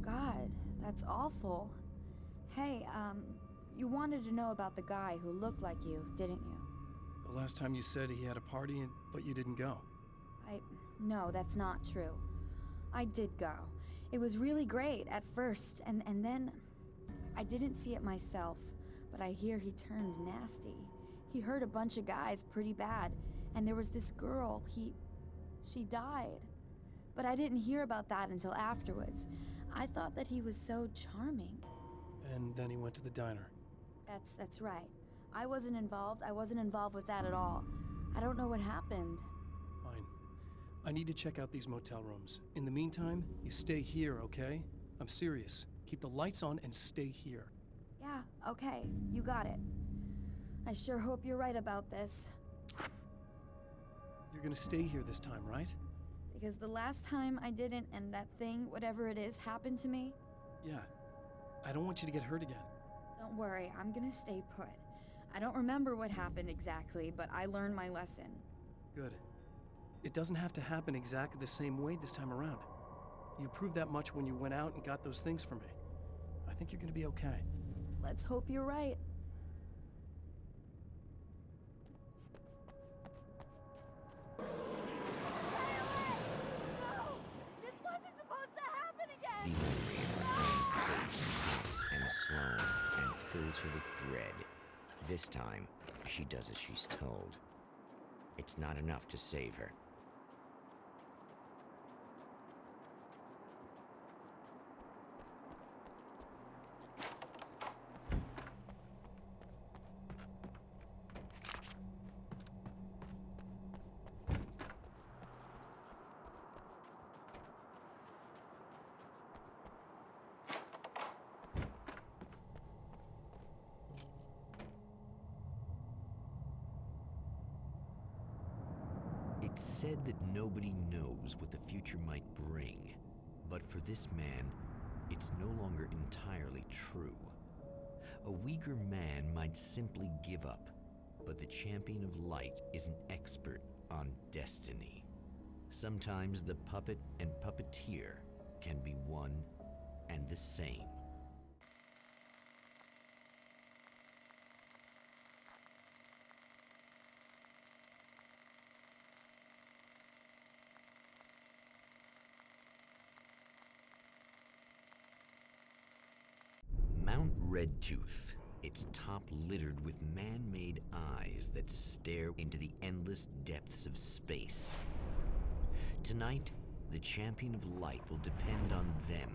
God, that's awful. Hey, you wanted to know about the guy who looked like you, didn't you? The last time you said he had a party, but you didn't go. No, that's not true. I did go. It was really great at first, and then I didn't see it myself, but I hear he turned nasty. He hurt a bunch of guys pretty bad, and there was this girl, she died. But I didn't hear about that until afterwards. I thought that he was so charming. And then he went to the diner. That's right. I wasn't involved with that at all. I don't know what happened. Fine. I need to check out these motel rooms. In the meantime, you stay here, okay? I'm serious. Keep the lights on and stay here. Yeah, okay. You got it. I sure hope you're right about this. You're gonna stay here this time, right? Because the last time I didn't, and that thing, whatever it is, happened to me. Yeah. I don't want you to get hurt again. Don't worry, I'm gonna stay put. I don't remember what happened exactly, but I learned my lesson. Good. It doesn't have to happen exactly the same way this time around. You proved that much when you went out and got those things for me. I think you're gonna be okay. Let's hope you're right. The memory of her pain fills Emma Sloan and fills her with dread. This time, she does as she's told. It's not enough to save her. It's said that nobody knows what the future might bring, but for this man, it's no longer entirely true. A weaker man might simply give up, but the champion of light is an expert on destiny. Sometimes the puppet and puppeteer can be one and the same. Mount Redtooth, its top littered with man-made eyes that stare into the endless depths of space. Tonight, the champion of light will depend on them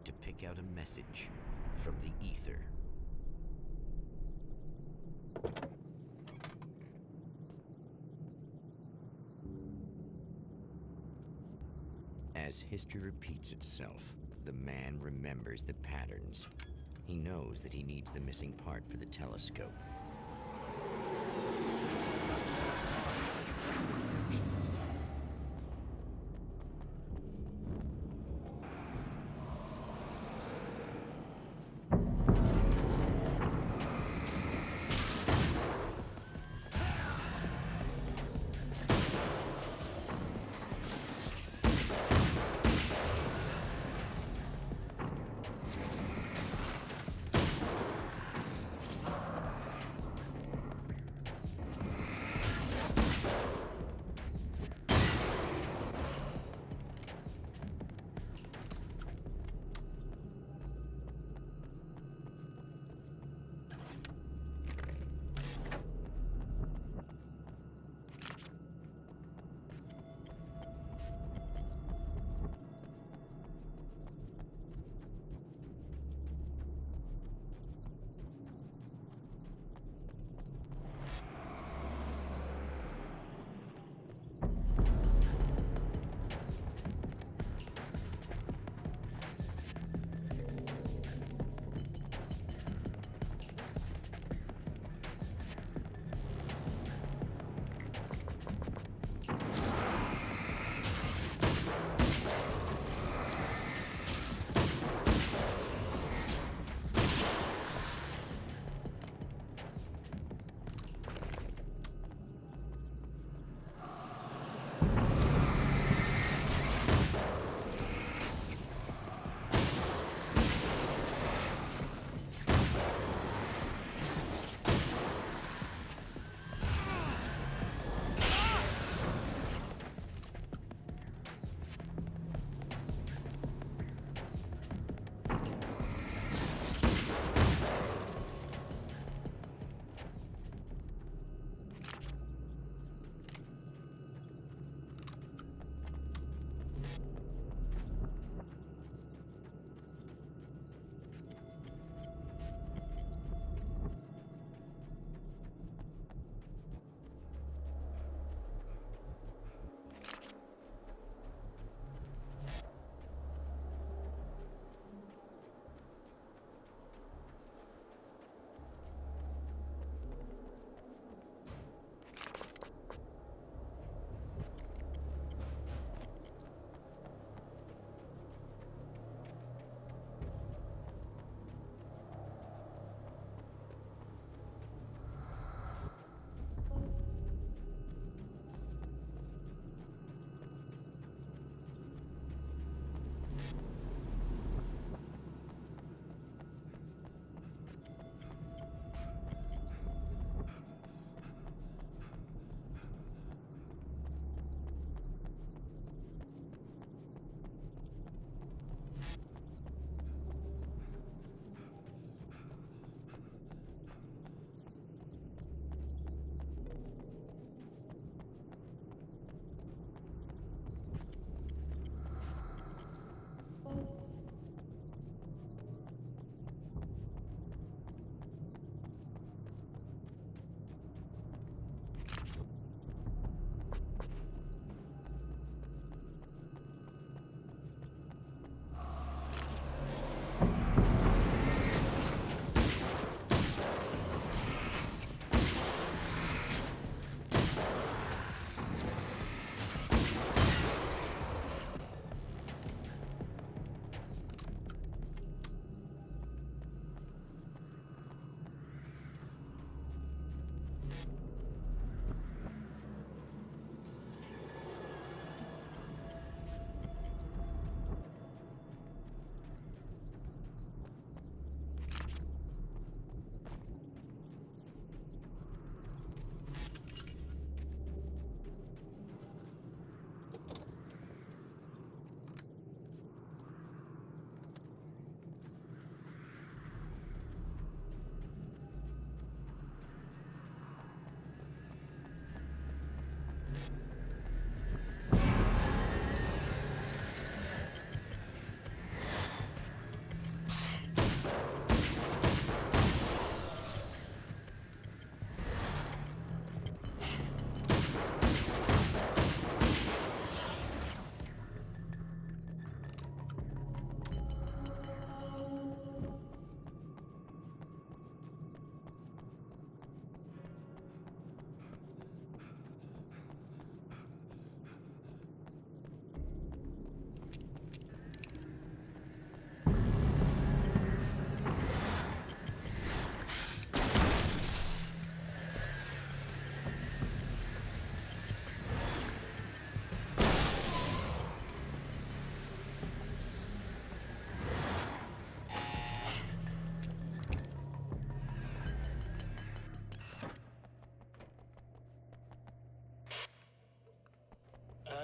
to pick out a message from the ether. As history repeats itself, the man remembers the patterns. He knows that he needs the missing part for the telescope.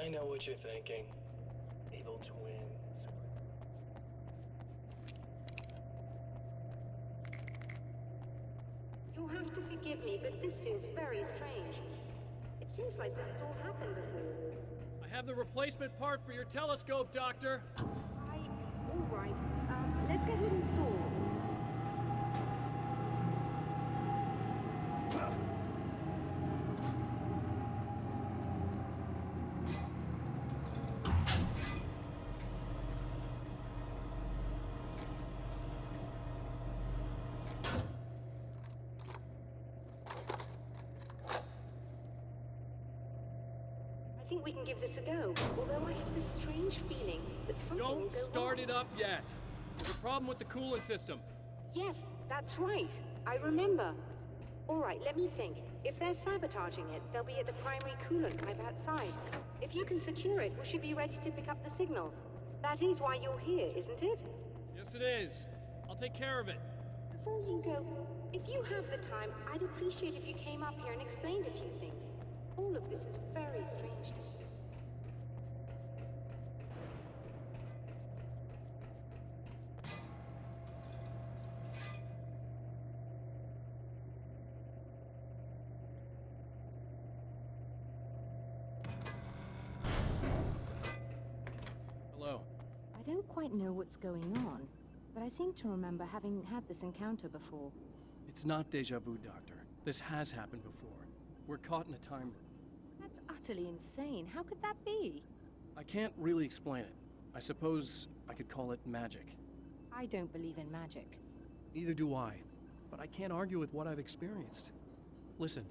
I know what you're thinking. Evil twin. You'll have to forgive me, but this feels very strange. It seems like this has all happened before. I have the replacement part for your telescope, Doctor. All right. Let's get it installed. I think we can give this a go, although I have this strange feeling that something will Don't go start wrong. it up yet. There's a problem with the coolant system. Yes, that's right. I remember. All right, let me think. If they're sabotaging it, they'll be at the primary coolant pipe outside. If you can secure it, we should be ready to pick up the signal. That is why you're here, isn't it? Yes, it is. I'll take care of it. Before you go, if you have the time, I'd appreciate if you came up here and explained a few things. All of this is very strange to me. Hello. I don't quite know what's going on, but I seem to remember having had this encounter before. It's not deja vu, Doctor. This has happened before. We're caught in a time loop. That's utterly insane. How could that be? I can't really explain it. I suppose I could call it magic. I don't believe in magic. Neither do I, but I can't argue with what I've experienced. Listen,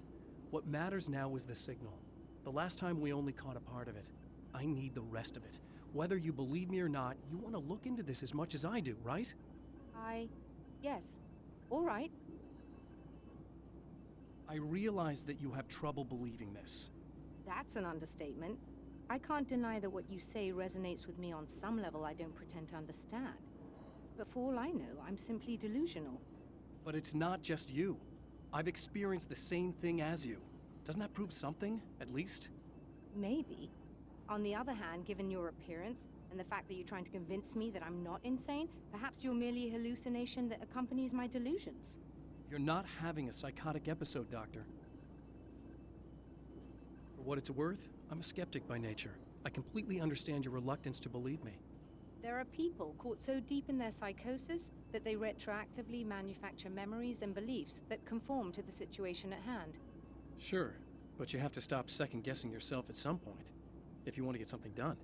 what matters now is the signal. The last time we only caught a part of it. I need the rest of it. Whether you believe me or not, you want to look into this as much as I do, right? Yes. All right. I realize that you have trouble believing this. That's an understatement. I can't deny that what you say resonates with me on some level I don't pretend to understand. But for all I know, I'm simply delusional. But it's not just you. I've experienced the same thing as you. Doesn't that prove something, at least? Maybe. On the other hand, given your appearance, and the fact that you're trying to convince me that I'm not insane, perhaps you're merely a hallucination that accompanies my delusions. You're not having a psychotic episode, Doctor. For what it's worth, I'm a skeptic by nature. I completely understand your reluctance to believe me. There are people caught so deep in their psychosis that they retroactively manufacture memories and beliefs that conform to the situation at hand. Sure, but you have to stop second-guessing yourself at some point, if you want to get something done.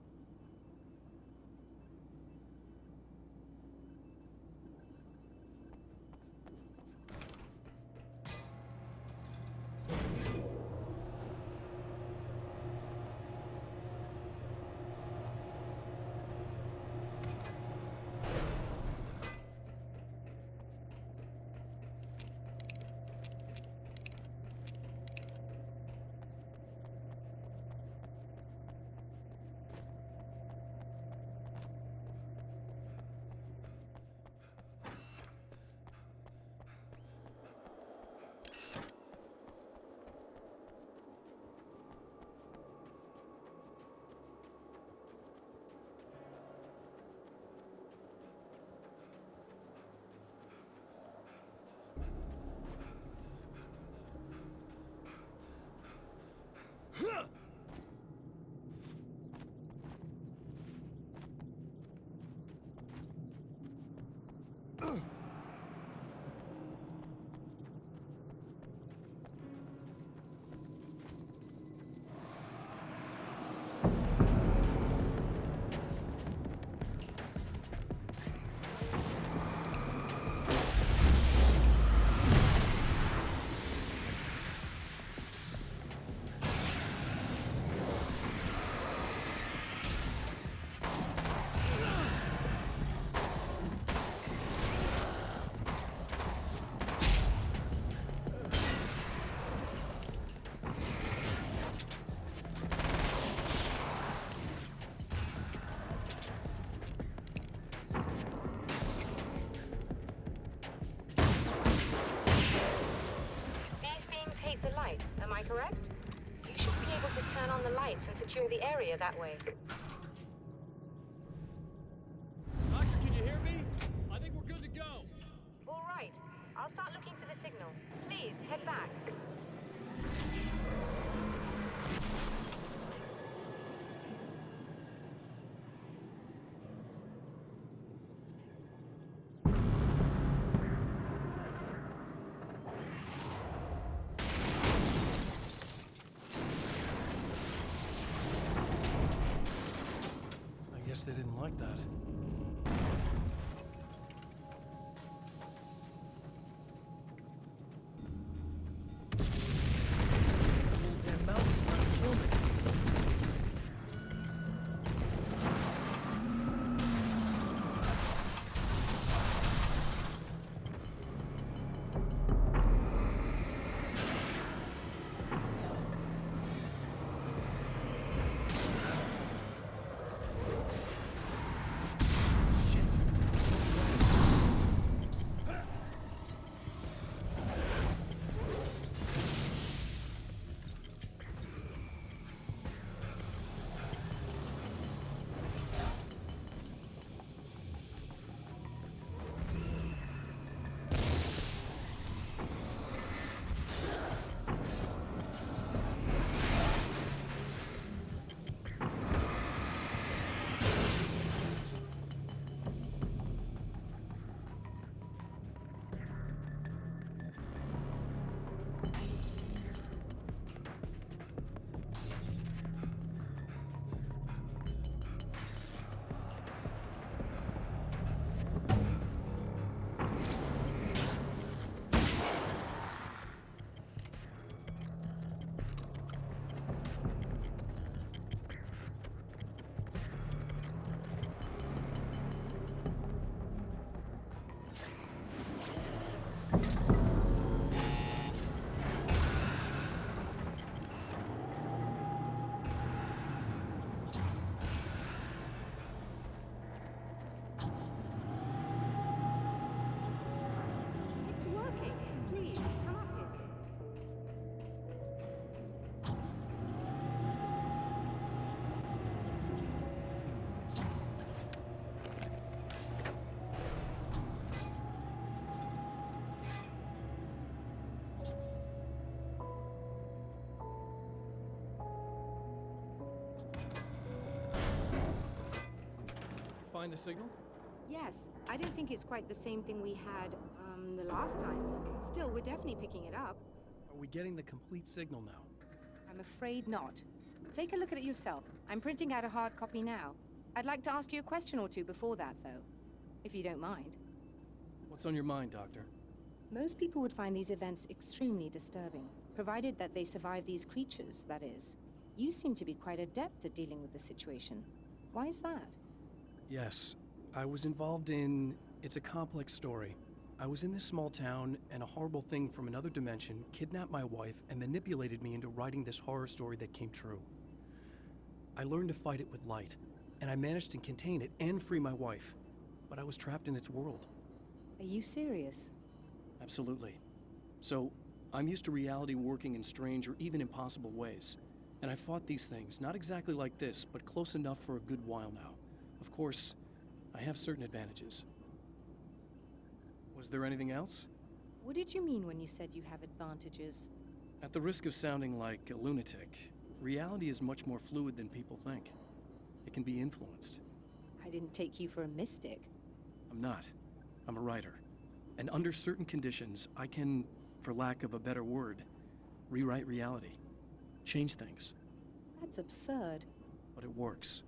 coordinates and secure the area that way. Doctor, can you hear me? I think we're good to go. All right. I'll start looking for the signal. Please, head back. I guess they didn't like that. Find the signal? Yes, I don't think it's quite the same thing we had, the last time. Still, we're definitely picking it up. Are we getting the complete signal now? I'm afraid not. Take a look at it yourself. I'm printing out a hard copy now. I'd like to ask you a question or two before that, though, if you don't mind. What's on your mind, Doctor? Most people would find these events extremely disturbing, provided that they survive these creatures, that is. You seem to be quite adept at dealing with the situation. Why is that? Yes, I was involved in... It's a complex story. I was in this small town, and a horrible thing from another dimension kidnapped my wife and manipulated me into writing this horror story that came true. I learned to fight it with light, and I managed to contain it and free my wife, but I was trapped in its world. Are you serious? Absolutely. So, I'm used to reality working in strange or even impossible ways, and I fought these things, not exactly like this, but close enough for a good while now. Of course, I have certain advantages. Was there anything else? What did you mean when you said you have advantages? At the risk of sounding like a lunatic, reality is much more fluid than people think. It can be influenced. I didn't take you for a mystic. I'm not. I'm a writer. And under certain conditions, I can, for lack of a better word, rewrite reality. Change things. That's absurd. But it works.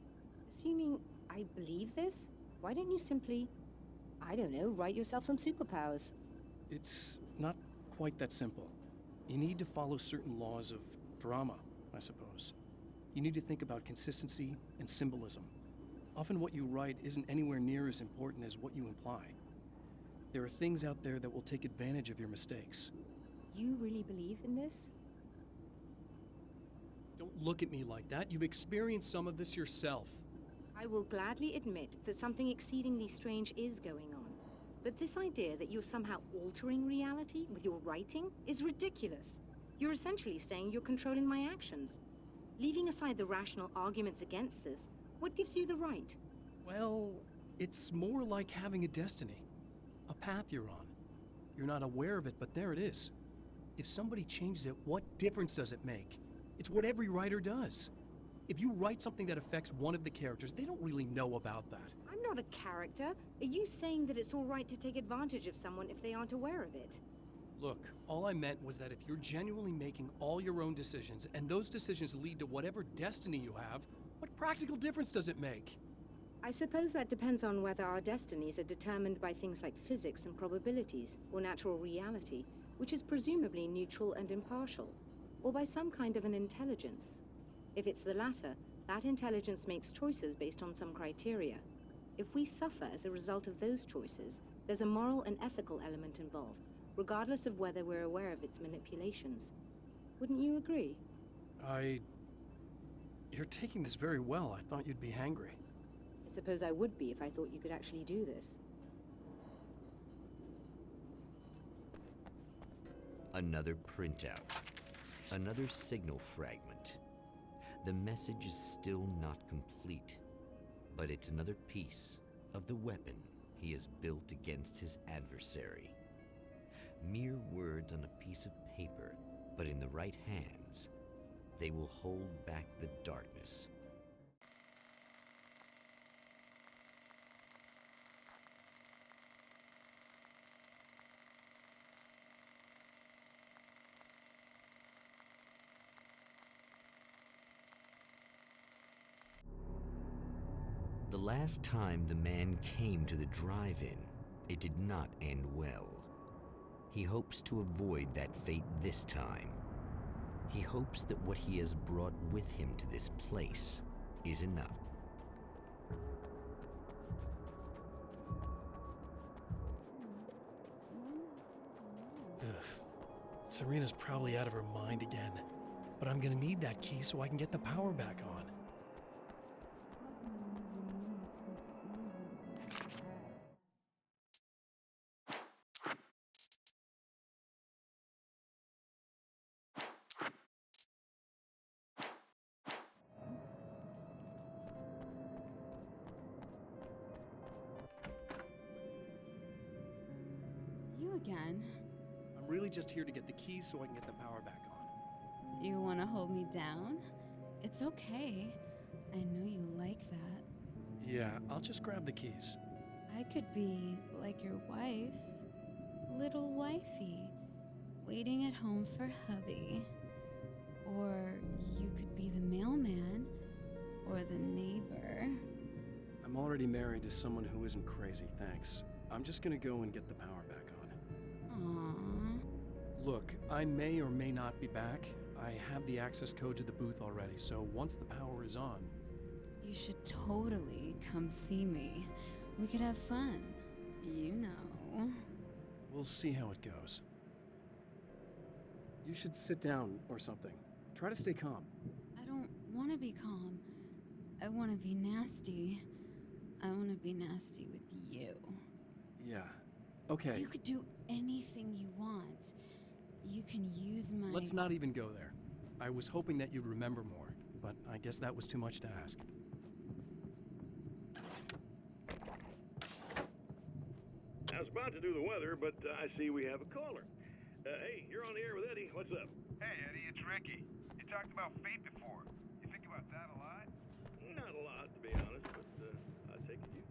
Assuming I believe this, why don't you simply, I don't know, write yourself some superpowers? It's not quite that simple. You need to follow certain laws of drama, I suppose. You need to think about consistency and symbolism. Often what you write isn't anywhere near as important as what you imply. There are things out there that will take advantage of your mistakes. You really believe in this? Don't look at me like that. You've experienced some of this yourself. I will gladly admit that something exceedingly strange is going on. But this idea that you're somehow altering reality with your writing is ridiculous. You're essentially saying you're controlling my actions. Leaving aside the rational arguments against us, what gives you the right? Well, it's more like having a destiny. A path you're on. You're not aware of it, but there it is. If somebody changes it, what difference does it make? It's what every writer does. If you write something that affects one of the characters, they don't really know about that. I'm not a character. Are you saying that it's all right to take advantage of someone if they aren't aware of it? Look, all I meant was that if you're genuinely making all your own decisions, and those decisions lead to whatever destiny you have, what practical difference does it make? I suppose that depends on whether our destinies are determined by things like physics and probabilities, or natural reality, which is presumably neutral and impartial, or by some kind of an intelligence. If it's the latter, that intelligence makes choices based on some criteria. If we suffer as a result of those choices, there's a moral and ethical element involved, regardless of whether we're aware of its manipulations. Wouldn't you agree? You're taking this very well. I thought you'd be hangry. I suppose I would be if I thought you could actually do this. Another printout. Another signal fragment. The message is still not complete, but it's another piece of the weapon he has built against his adversary. Mere words on a piece of paper, but in the right hands, they will hold back the darkness. The last time the man came to the drive-in, it did not end well. He hopes to avoid that fate this time. He hopes that what he has brought with him to this place is enough. Ugh. Serena's probably out of her mind again. But I'm gonna need that key so I can get the power back on. You again? I'm really just here to get the keys so I can get the power back on. Do you want to hold me down? It's okay. I know you like that. Yeah, I'll just grab the keys. I could be like your wife. Little wifey. Waiting at home for hubby. Or you could be the mailman. Or the neighbor. I'm already married to someone who isn't crazy, thanks. I'm just gonna go and get the power back on. Aww. Look, I may or may not be back. I have the access code to the booth already, so once the power is on... You should totally come see me. We could have fun. You know. We'll see how it goes. You should sit down or something. Try to stay calm. I don't want to be calm. I want to be nasty. I want to be nasty with you. Yeah. Okay. You could do anything you want. You can use my... Let's not even go there. I was hoping that you'd remember more, but I guess that was too much to ask. I was about to do the weather, but I see we have a caller. Hey, you're on the air with Eddie. What's up? Hey, Eddie, it's Ricky. You talked about fate before. You think about that a lot? Not a lot, to be honest, but I take it you.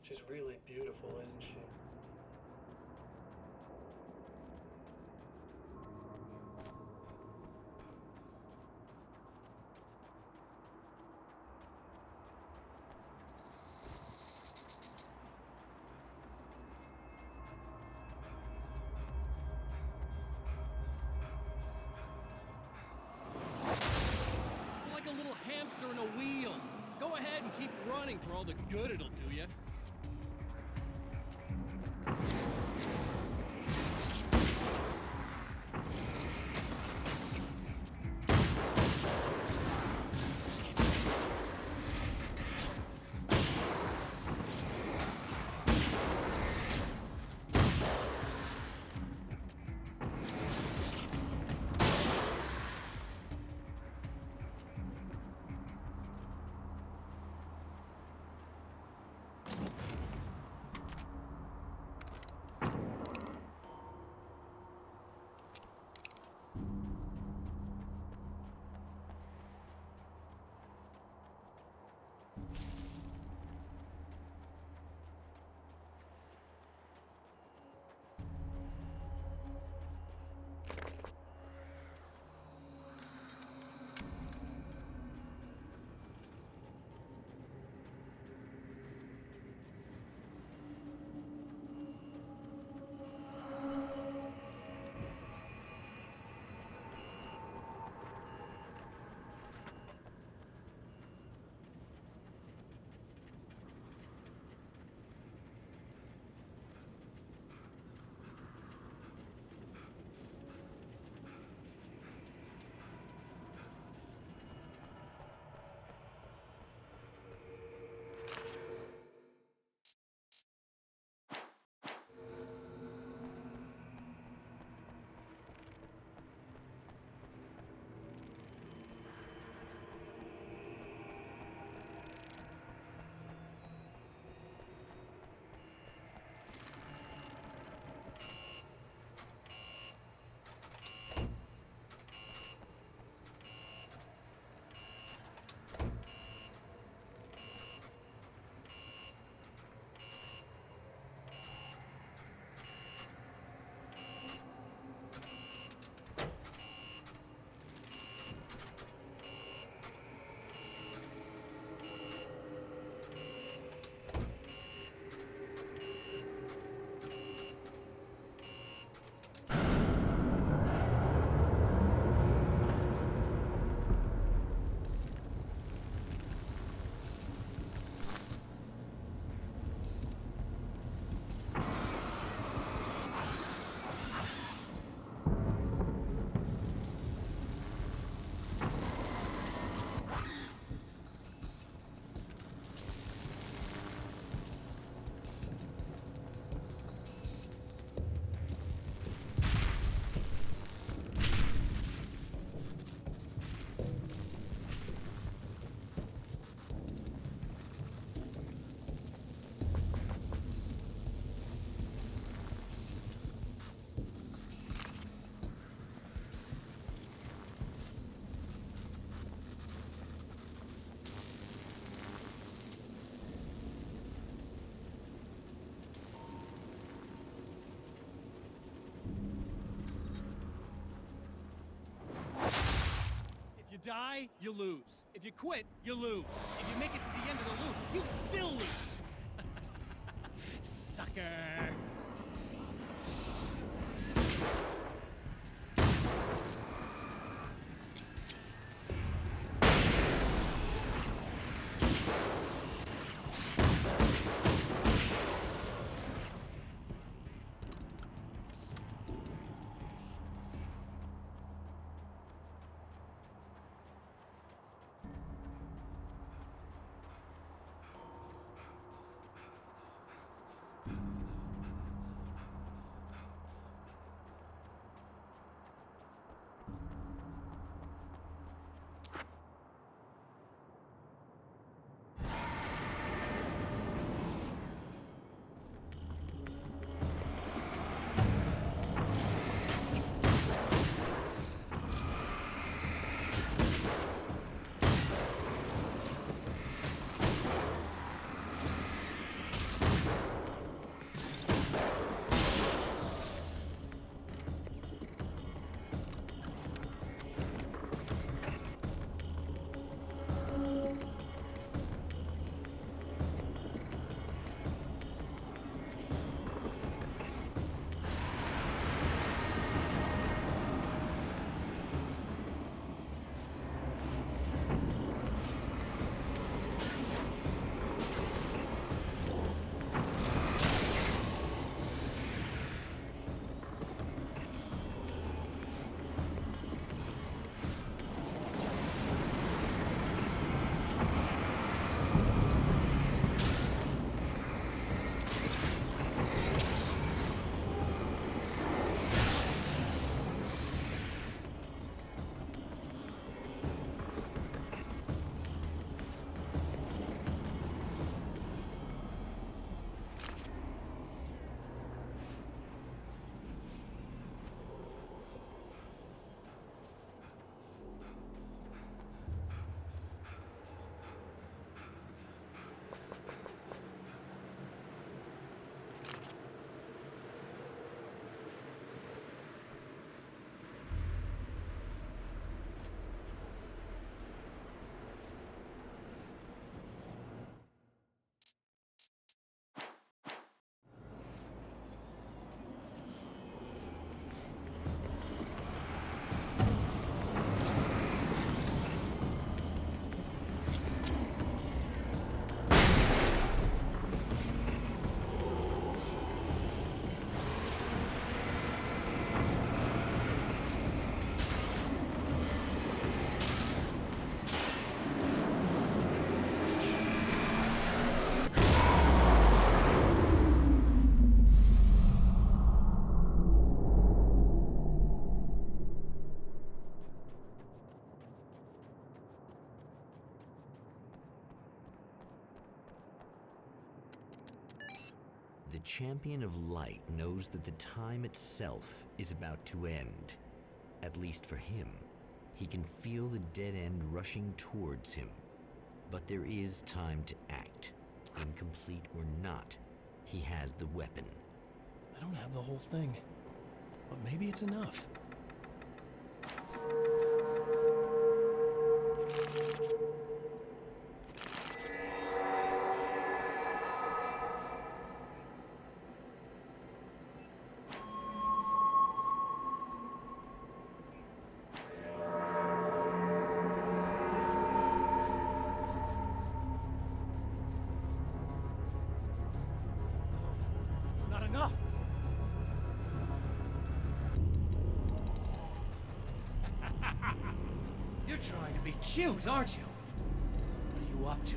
She's really beautiful, isn't she? You're like a little hamster in a wheel. Go ahead and keep running for all the good it'll do you. Die, you lose. If you quit, you lose. If you make it to the end of the loop, you still lose. Sucker. champion of light knows that the time itself is about to end. At least for him. He can feel the dead end rushing towards him. But there is time to act. Incomplete or not, he has the weapon. I don't have the whole thing, but maybe it's enough. It's not enough. You're trying to be cute, aren't you? What are you up to?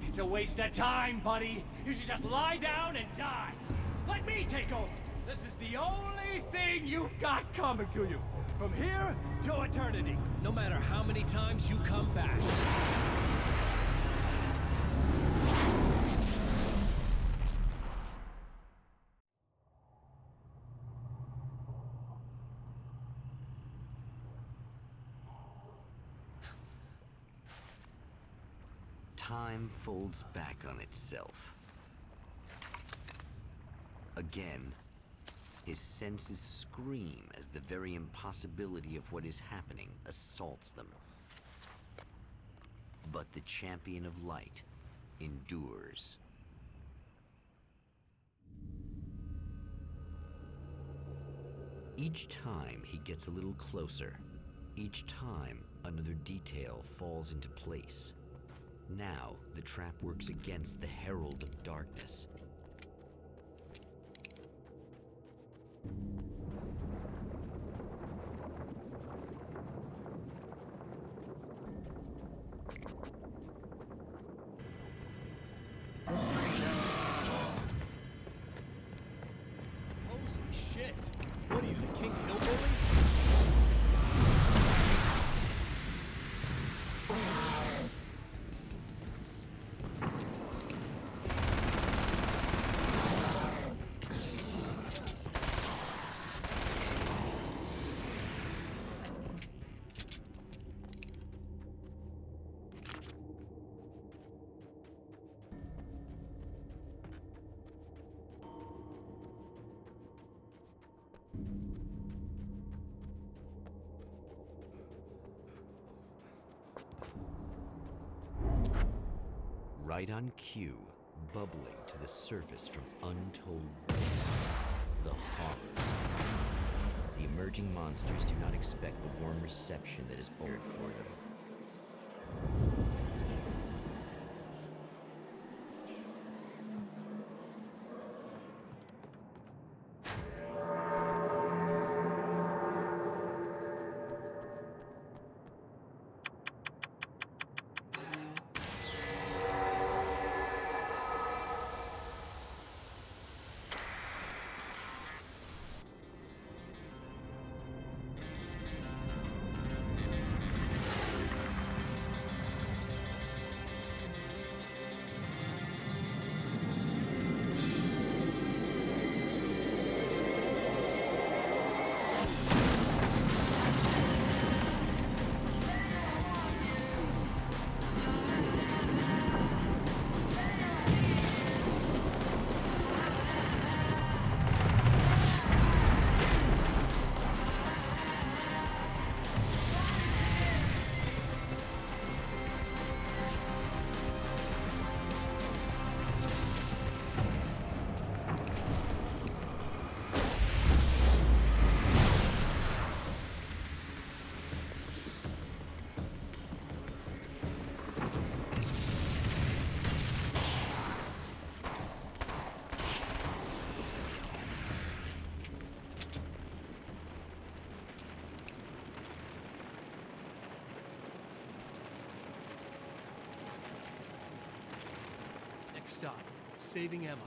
It's a waste of time, buddy. You should just lie down and die. Let me take over. This is the only thing you've got coming to you. From here to eternity. No matter how many times you come back. Time folds back on itself. Again, his senses scream as the very impossibility of what is happening assaults them. But the champion of light endures. Each time he gets a little closer. Each time another detail falls into place. Now, the trap works against the herald of darkness. Holy shit! What are you, the King Hillbilly? Right on cue, bubbling to the surface from untold depths, the horrors. The emerging monsters do not expect the warm reception that is ordered for them. Next stop, saving Emma.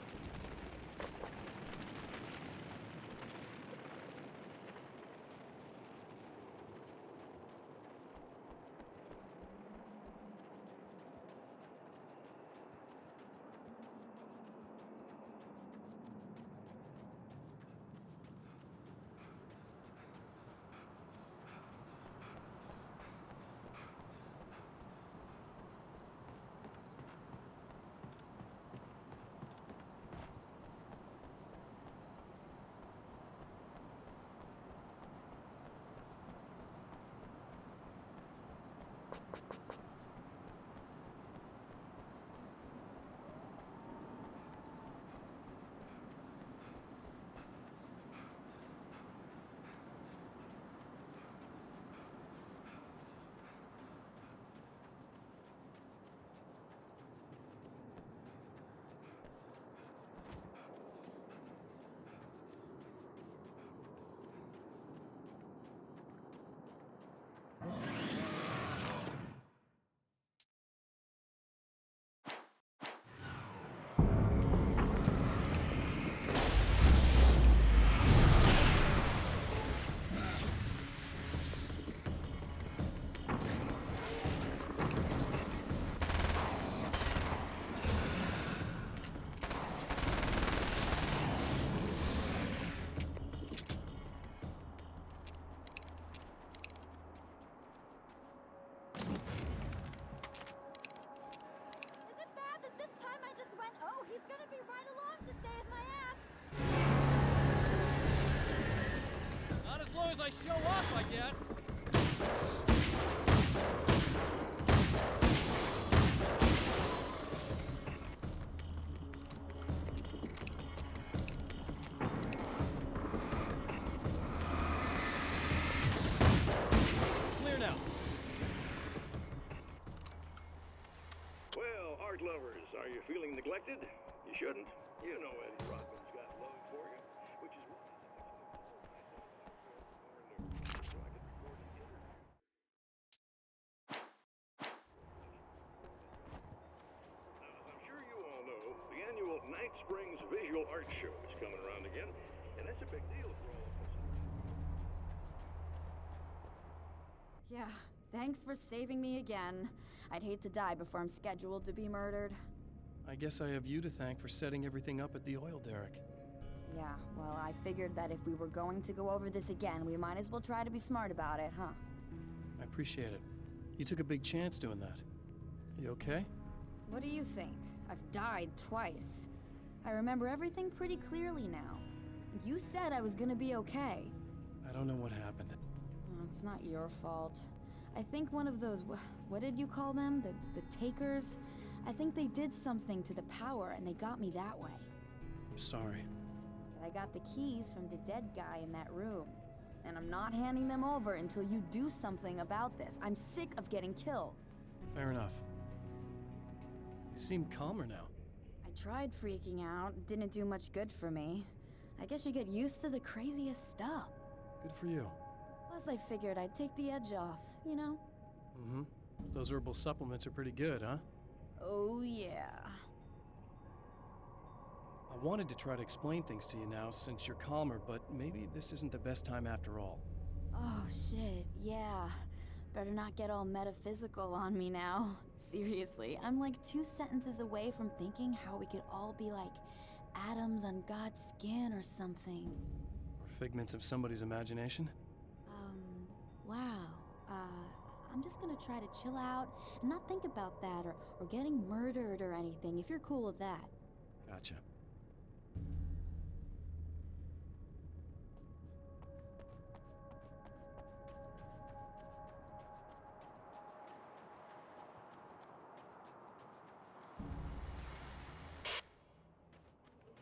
He's gonna be right along to save my ass! Not as long as I show up, I guess. Clear now. Well, art lovers, are you feeling neglected? You shouldn't. You know Eddie Rodman's got love for you, which is why so I can record an interview. Now, as I'm sure you all know, the annual Night Springs Visual Art Show is coming around again, and that's a big deal for all of us. Yeah, thanks for saving me again. I'd hate to die before I'm scheduled to be murdered. I guess I have you to thank for setting everything up at the oil derrick. Yeah, well, I figured that if we were going to go over this again, we might as well try to be smart about it, huh? I appreciate it. You took a big chance doing that. You okay? What do you think? I've died twice. I remember everything pretty clearly now. You said I was gonna be okay. I don't know what happened. It's not your fault. I think one of those, what did you call them? The takers? I think they did something to the power and they got me that way. I'm sorry. But I got the keys from the dead guy in that room. And I'm not handing them over until you do something about this. I'm sick of getting killed. Fair enough. You seem calmer now. I tried freaking out. It didn't do much good for me. I guess you get used to the craziest stuff. Good for you. Plus I figured I'd take the edge off, you know? Mm-hmm. Those herbal supplements are pretty good, huh? Oh yeah. I wanted to try to explain things to you now since you're calmer, but maybe this isn't the best time after all. Oh shit, yeah. Better not get all metaphysical on me now. Seriously, I'm like 2 sentences away from thinking how we could all be like atoms on God's skin or something. Or figments of somebody's imagination? Wow. I'm just gonna try to chill out and not think about that or getting murdered or anything, if you're cool with that. Gotcha.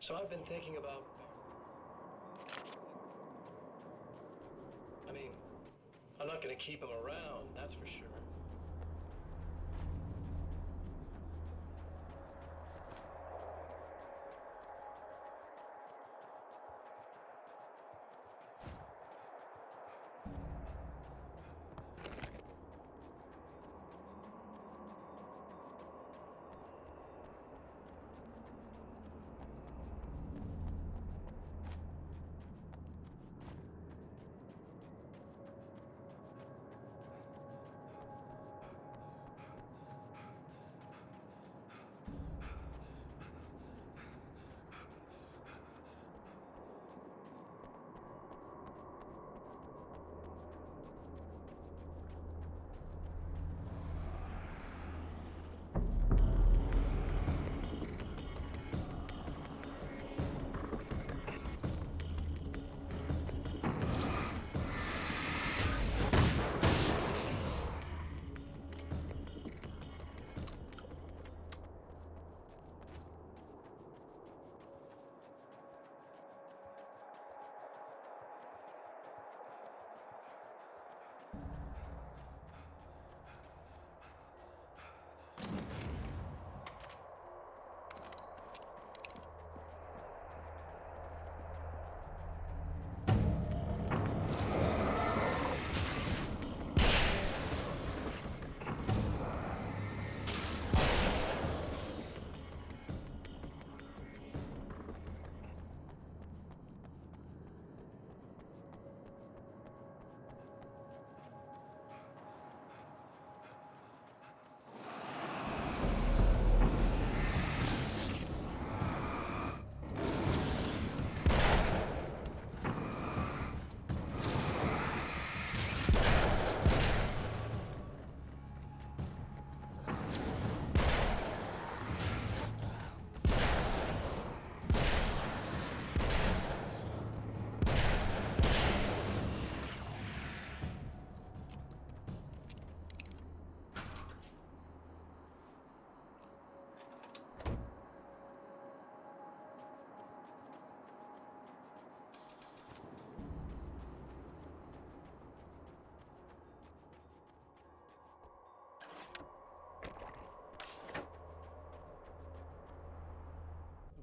So I've been thinking about... I mean, I'm not gonna keep him around, that's for sure.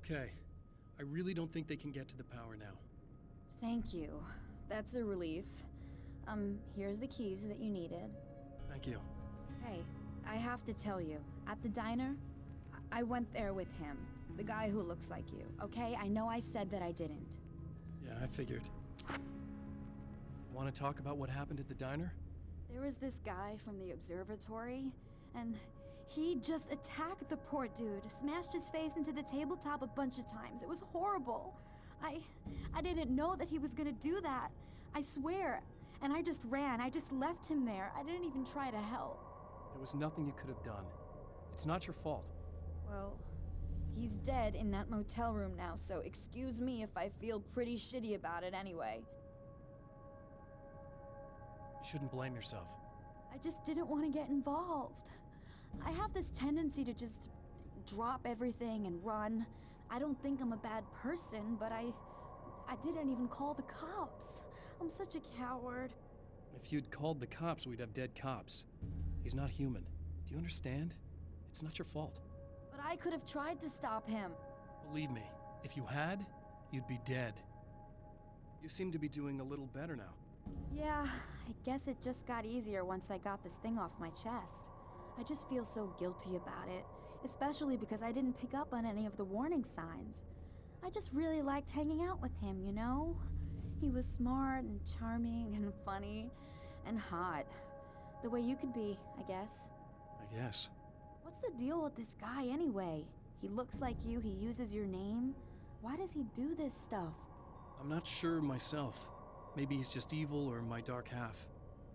Okay. I really don't think they can get to the power now. Thank you. That's a relief. Here's the keys that you needed. Thank you. Hey, I have to tell you, at the diner, I went there with him. The guy who looks like you, okay? I know I said that I didn't. Yeah, I figured. Want to talk about what happened at the diner? There was this guy from the observatory, and he just attacked the poor dude, smashed his face into the tabletop a bunch of times. It was horrible. I didn't know that he was gonna do that. I swear. And I just ran. I just left him there. I didn't even try to help. There was nothing you could have done. It's not your fault. Well, he's dead in that motel room now, so excuse me if I feel pretty shitty about it anyway. You shouldn't blame yourself. I just didn't want to get involved. I have this tendency to just drop everything and run. I don't think I'm a bad person, but I didn't even call the cops. I'm such a coward. If you'd called the cops, we'd have dead cops. He's not human. Do you understand? It's not your fault. But I could have tried to stop him. Believe me, if you had, you'd be dead. You seem to be doing a little better now. Yeah, I guess it just got easier once I got this thing off my chest. I just feel so guilty about it, especially because I didn't pick up on any of the warning signs. I just really liked hanging out with him, you know? He was smart and charming and funny and hot. The way you could be, I guess. I guess. What's the deal with this guy anyway? He looks like you, he uses your name. Why does he do this stuff? I'm not sure myself. Maybe he's just evil or my dark half.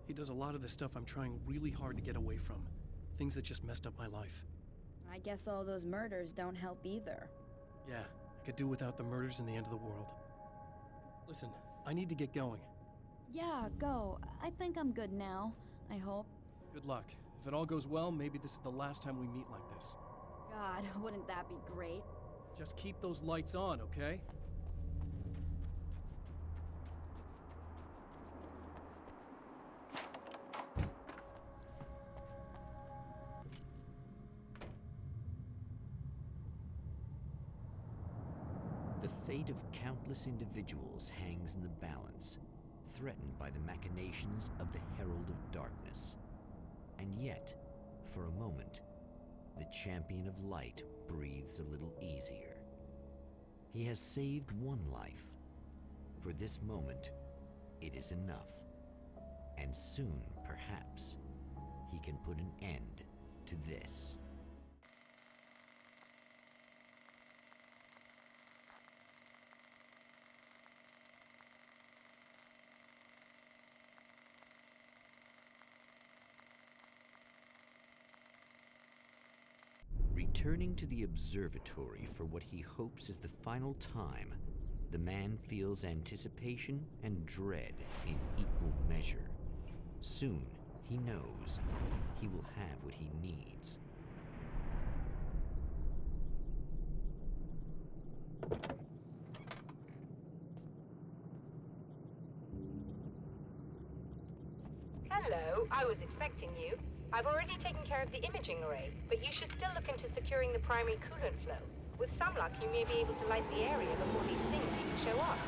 He does a lot of the stuff I'm trying really hard to get away from. Things that just messed up my life. I guess all those murders don't help either. Yeah, I could do without the murders and the end of the world. Listen, I need to get going. Yeah, go. I think I'm good now, I hope. Good luck. If it all goes well, maybe this is the last time we meet like this. God, wouldn't that be great? Just keep those lights on, okay? The fate of countless individuals hangs in the balance, threatened by the machinations of the Herald of Darkness. And yet, for a moment, the Champion of Light breathes a little easier. He has saved one life. For this moment, it is enough. And soon, perhaps, he can put an end to this. Returning to the observatory for what he hopes is the final time, the man feels anticipation and dread in equal measure. Soon, he knows he will have what he needs. Hello, I was expecting you. I've already taken care of the imaging array, but you should still look into securing the primary coolant flow. With some luck, you may be able to light the area before these things even show up.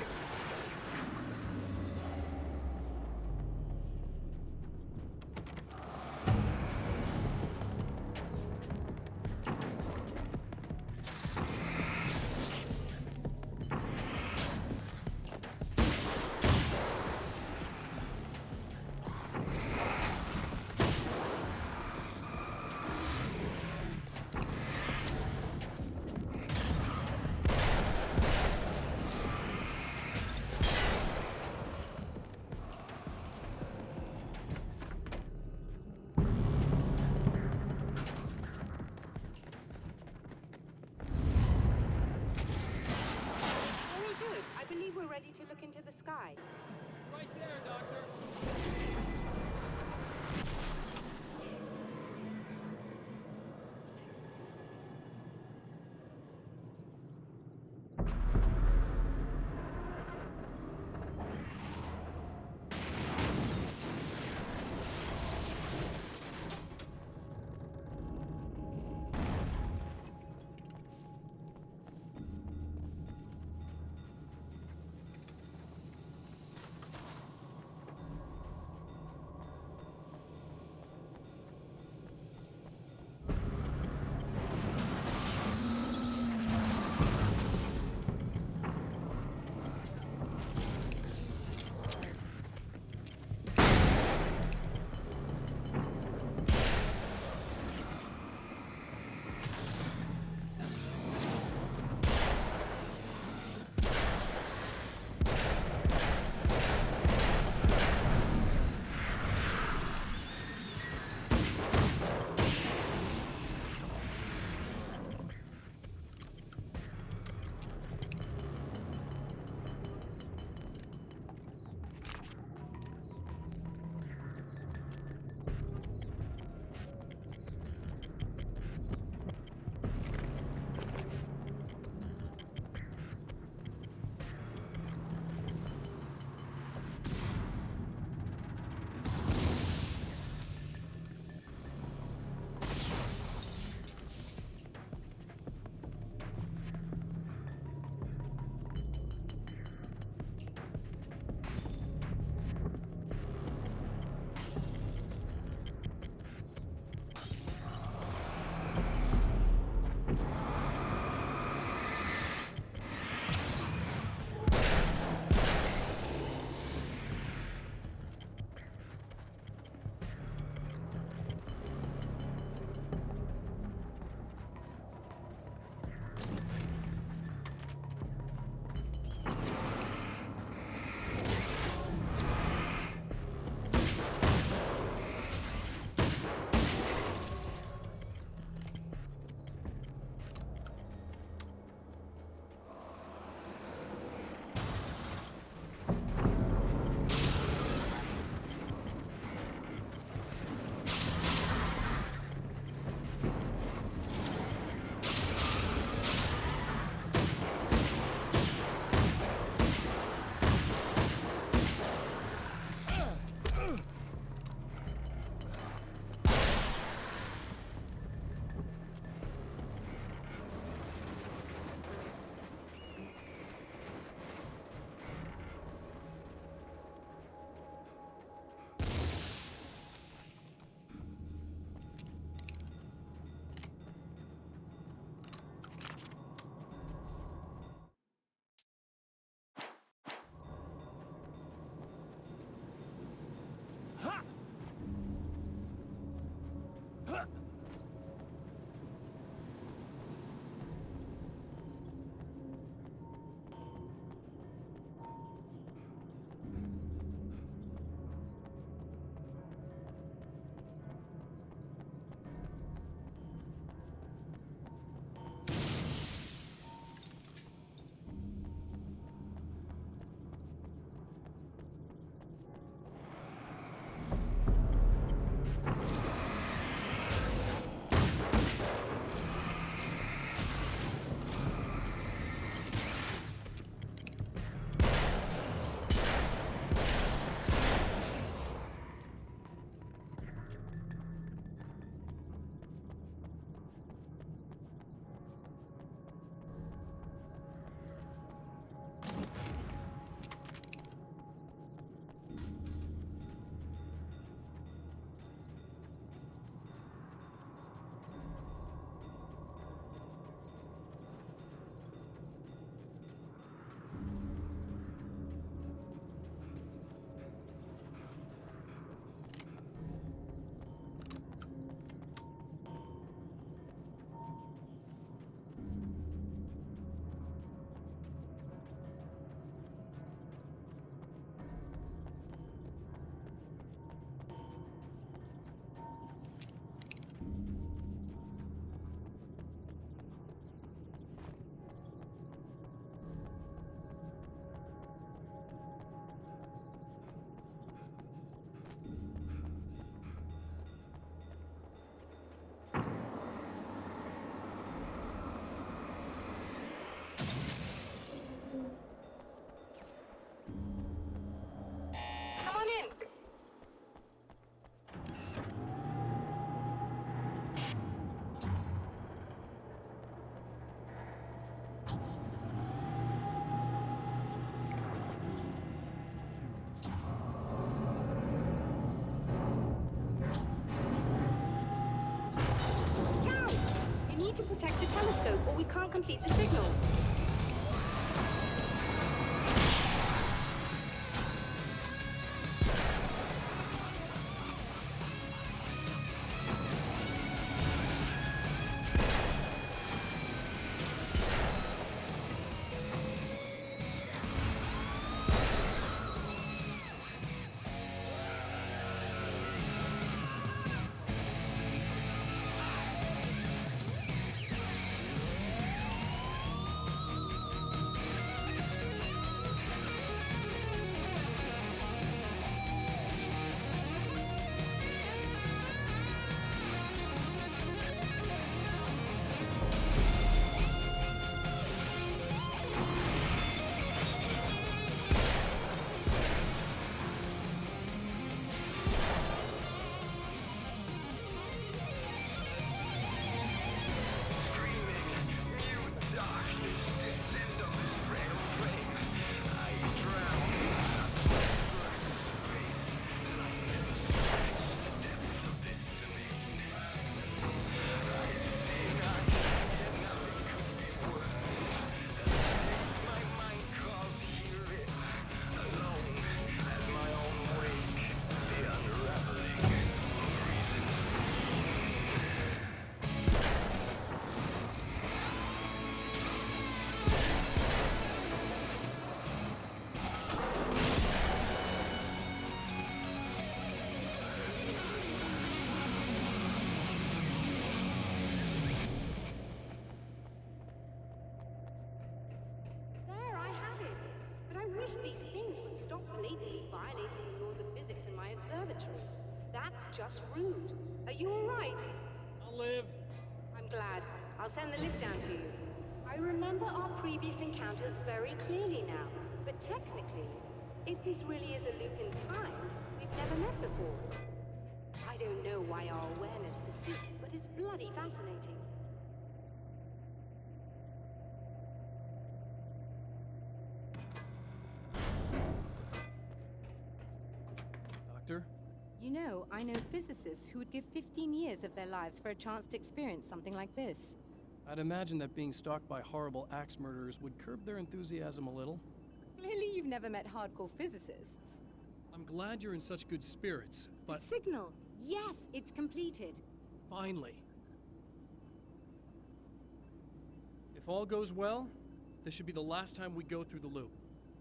to protect the telescope or we can't complete the signal. These things would stop blatantly violating the laws of physics in my observatory. That's just rude. Are you all right? I'll live. I'm glad. I'll send the lift down to you. I remember our previous encounters very clearly now, but technically, if this really is a loop in time, we've never met before. I don't know why our awareness persists, but it's bloody fascinating. Doctor? You know, I know physicists who would give 15 years of their lives for a chance to experience something like this. I'd imagine that being stalked by horrible axe murderers would curb their enthusiasm a little. Clearly you've never met hardcore physicists. I'm glad you're in such good spirits, but... The signal! Yes, it's completed. Finally. If all goes well, this should be the last time we go through the loop.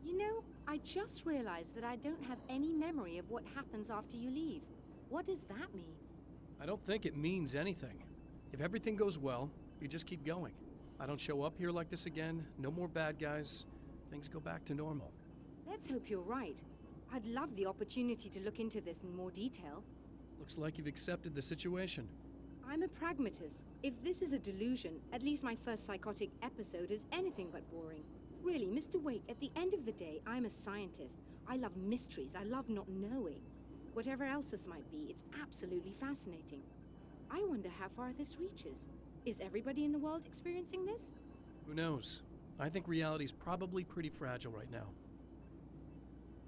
You know, I just realized that I don't have any memory of what happens after you leave. What does that mean? I don't think it means anything. If everything goes well, you just keep going. I don't show up here like this again, no more bad guys. Things go back to normal. Let's hope you're right. I'd love the opportunity to look into this in more detail. Looks like you've accepted the situation. I'm a pragmatist. If this is a delusion, at least my first psychotic episode is anything but boring. Really, Mr. Wake, at the end of the day, I'm a scientist. I love mysteries. I love not knowing. Whatever else this might be, it's absolutely fascinating. I wonder how far this reaches. Is everybody in the world experiencing this? Who knows? I think reality's probably pretty fragile right now.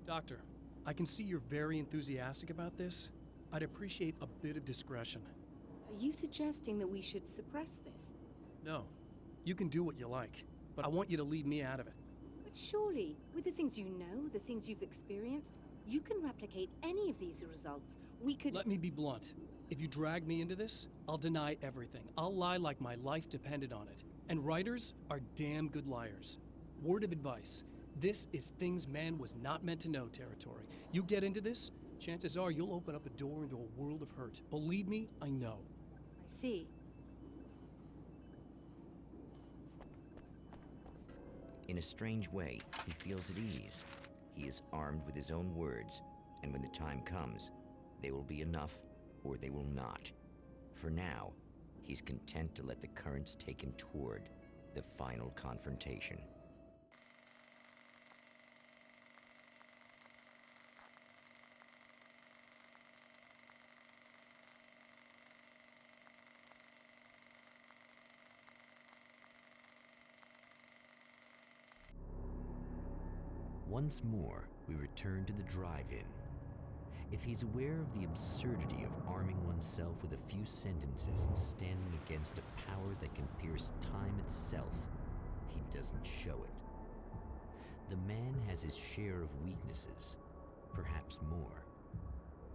Doctor, I can see you're very enthusiastic about this. I'd appreciate a bit of discretion. Are you suggesting that we should suppress this? No. You can do what you like, but I want you to leave me out of it. But surely, with the things you know, the things you've experienced, you can replicate any of these results. We could— Let me be blunt. If you drag me into this, I'll deny everything. I'll lie like my life depended on it. And writers are damn good liars. Word of advice. This is things man was not meant to know territory. You get into this, chances are you'll open up a door into a world of hurt. Believe me, I know. I see. In a strange way, he feels at ease. He is armed with his own words, and when the time comes, they will be enough or they will not. For now, he's content to let the currents take him toward the final confrontation. Once more, we return to the drive-in. if he's aware of the absurdity of arming oneself with a few sentences and standing against a power that can pierce time itself, he doesn't show it. The man has his share of weaknesses, perhaps more,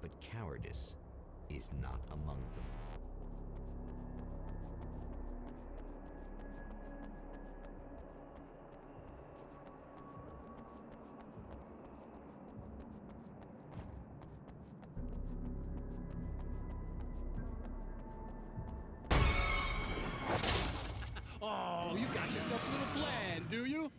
but cowardice is not among them. Oh, you got yourself a little plan, do you?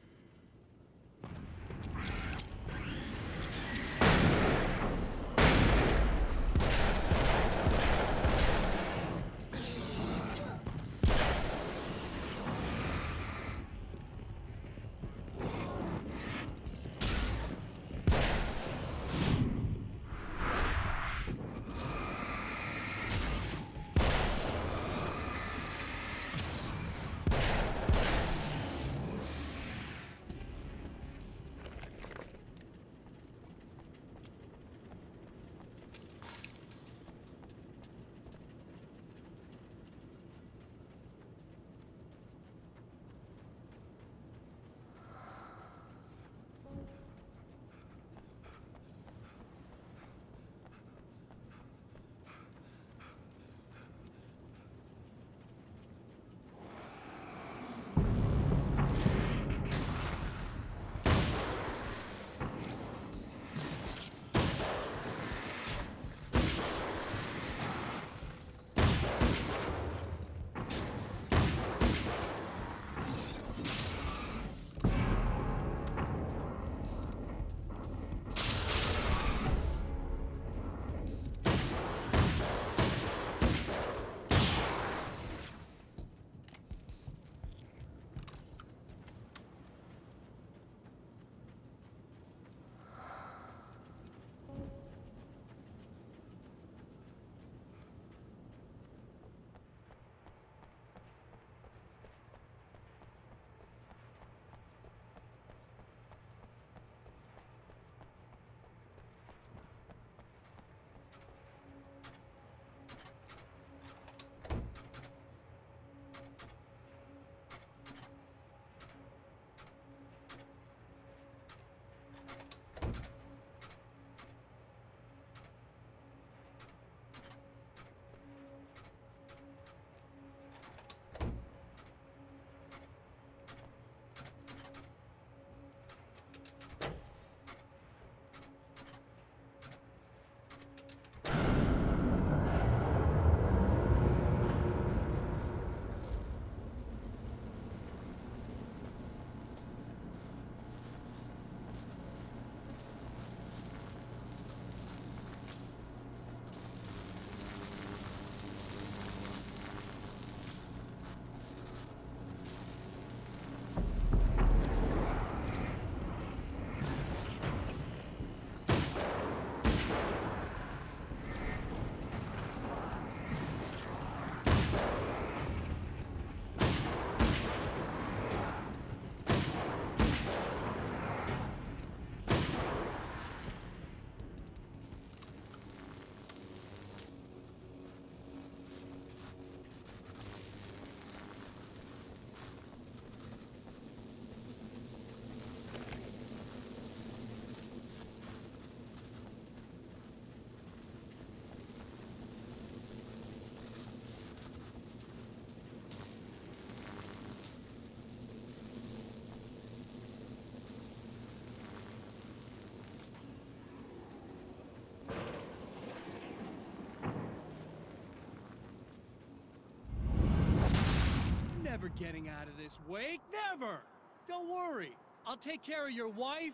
Never getting out of this wake, never! Don't worry, I'll take care of your wife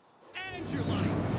and your life!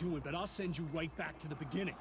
doing, but I'll send you right back to the beginning.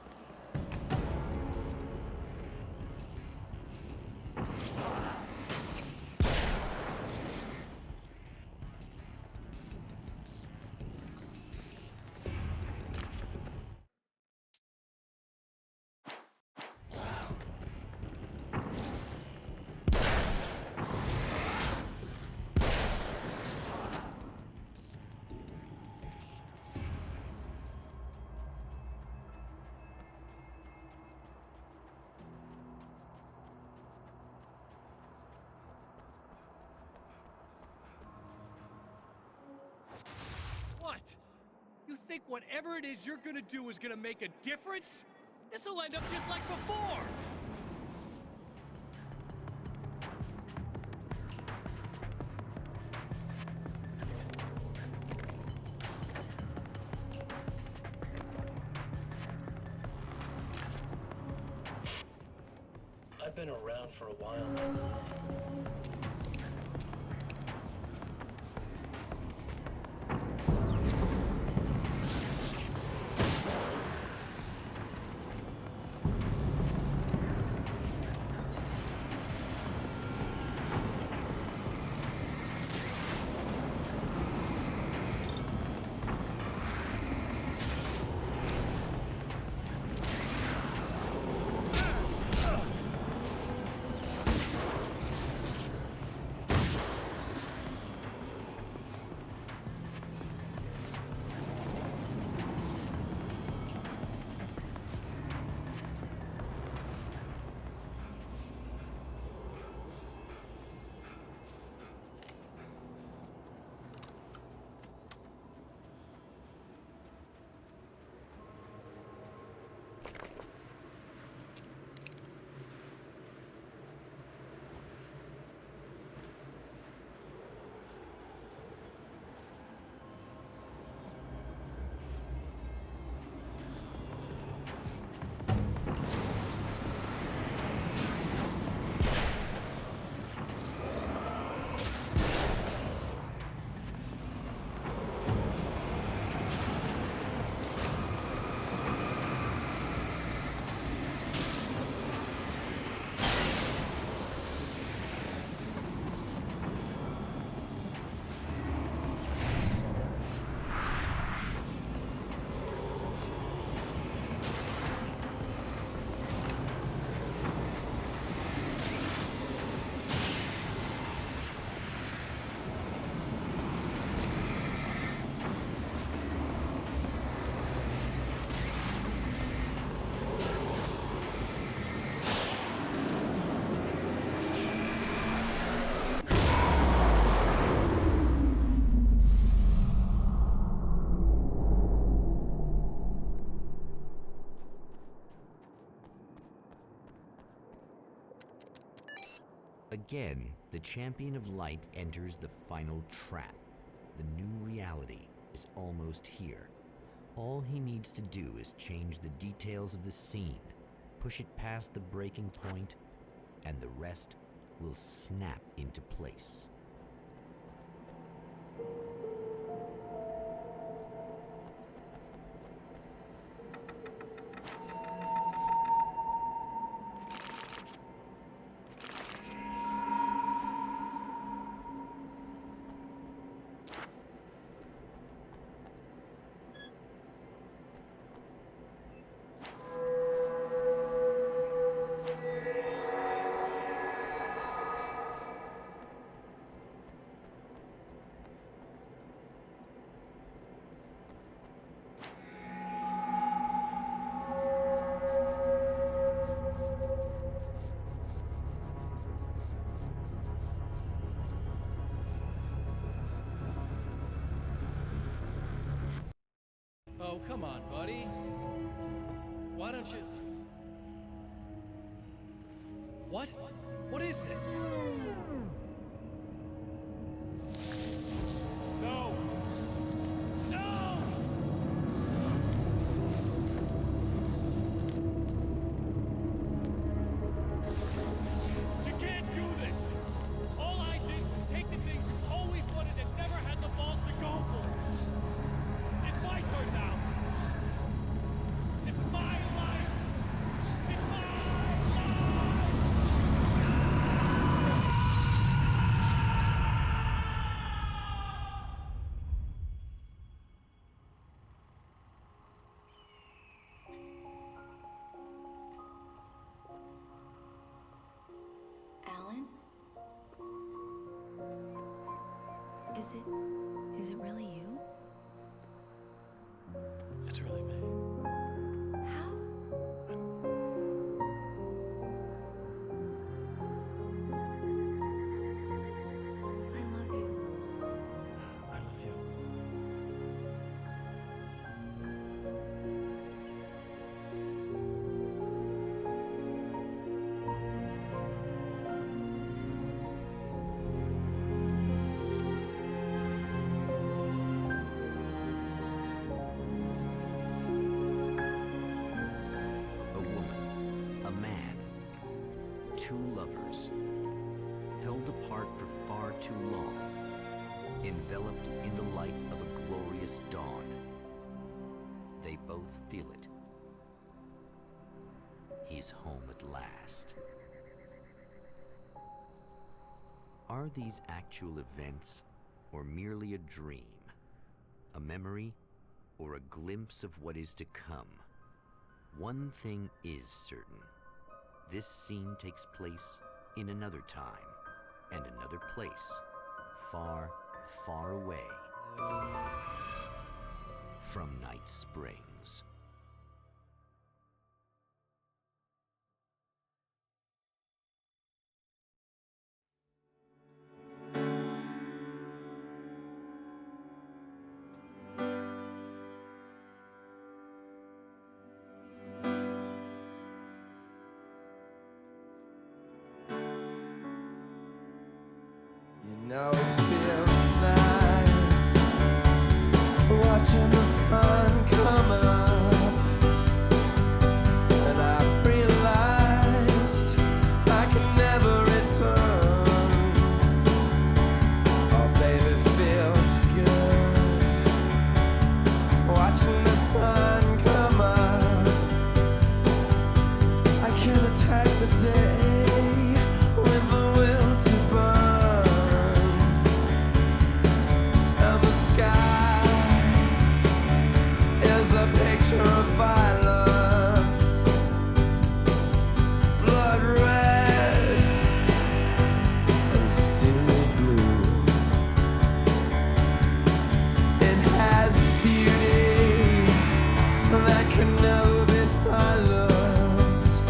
What? You think whatever it is you're gonna do is gonna make a difference? This'll end up just like before! I've been around for a while now. Again, the champion of light enters the final trap. The new reality is almost here. All he needs to do is change the details of the scene, push it past the breaking point, and the rest will snap into place. Oh, come on, buddy. Why don't you... What? What is this? No! No! You can't do this! All I did was take the things you always wanted and never had the balls to go for. It's my turn now! Alan? Is it really you? It's really me. How? I love you. I love you. A woman, a man, two lovers, held apart for far too long, enveloped in the light of a glorious dawn. They both feel it. He's home at last. Are these actual events, or merely a dream? A memory, or a glimpse of what is to come? One thing is certain. This scene takes place in another time and another place, far, far away from Night Springs. You know it feels nice watching the sun come up, and I've realized I can never return. Oh baby, it feels good watching the sun come up. I can attack the day with the will to burn, and the sky is a picture of violence, blood red and steely blue. It has beauty that can never be silenced.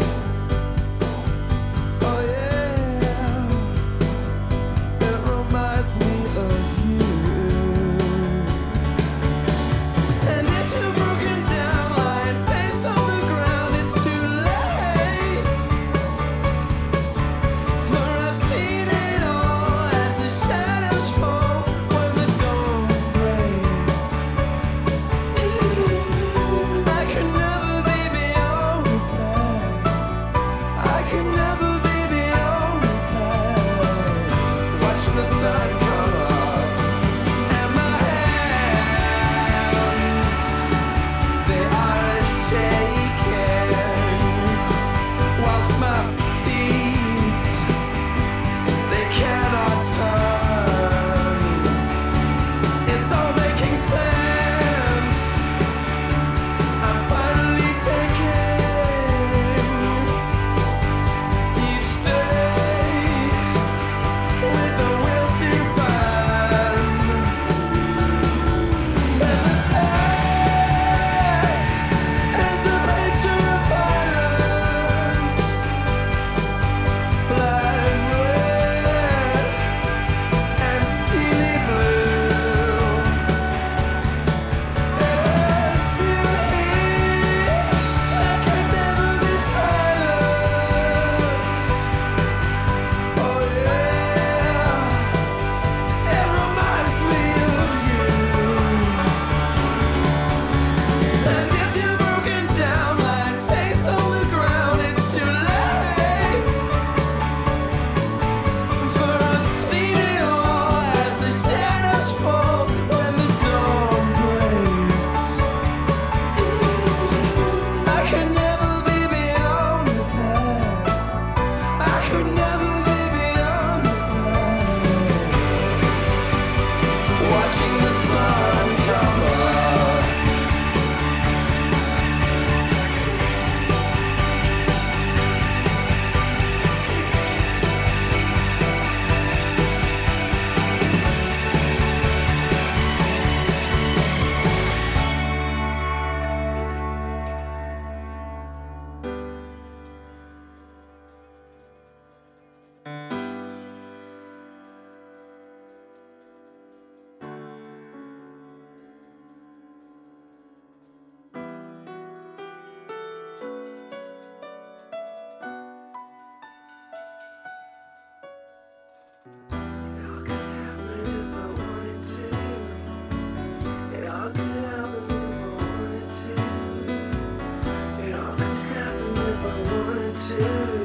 to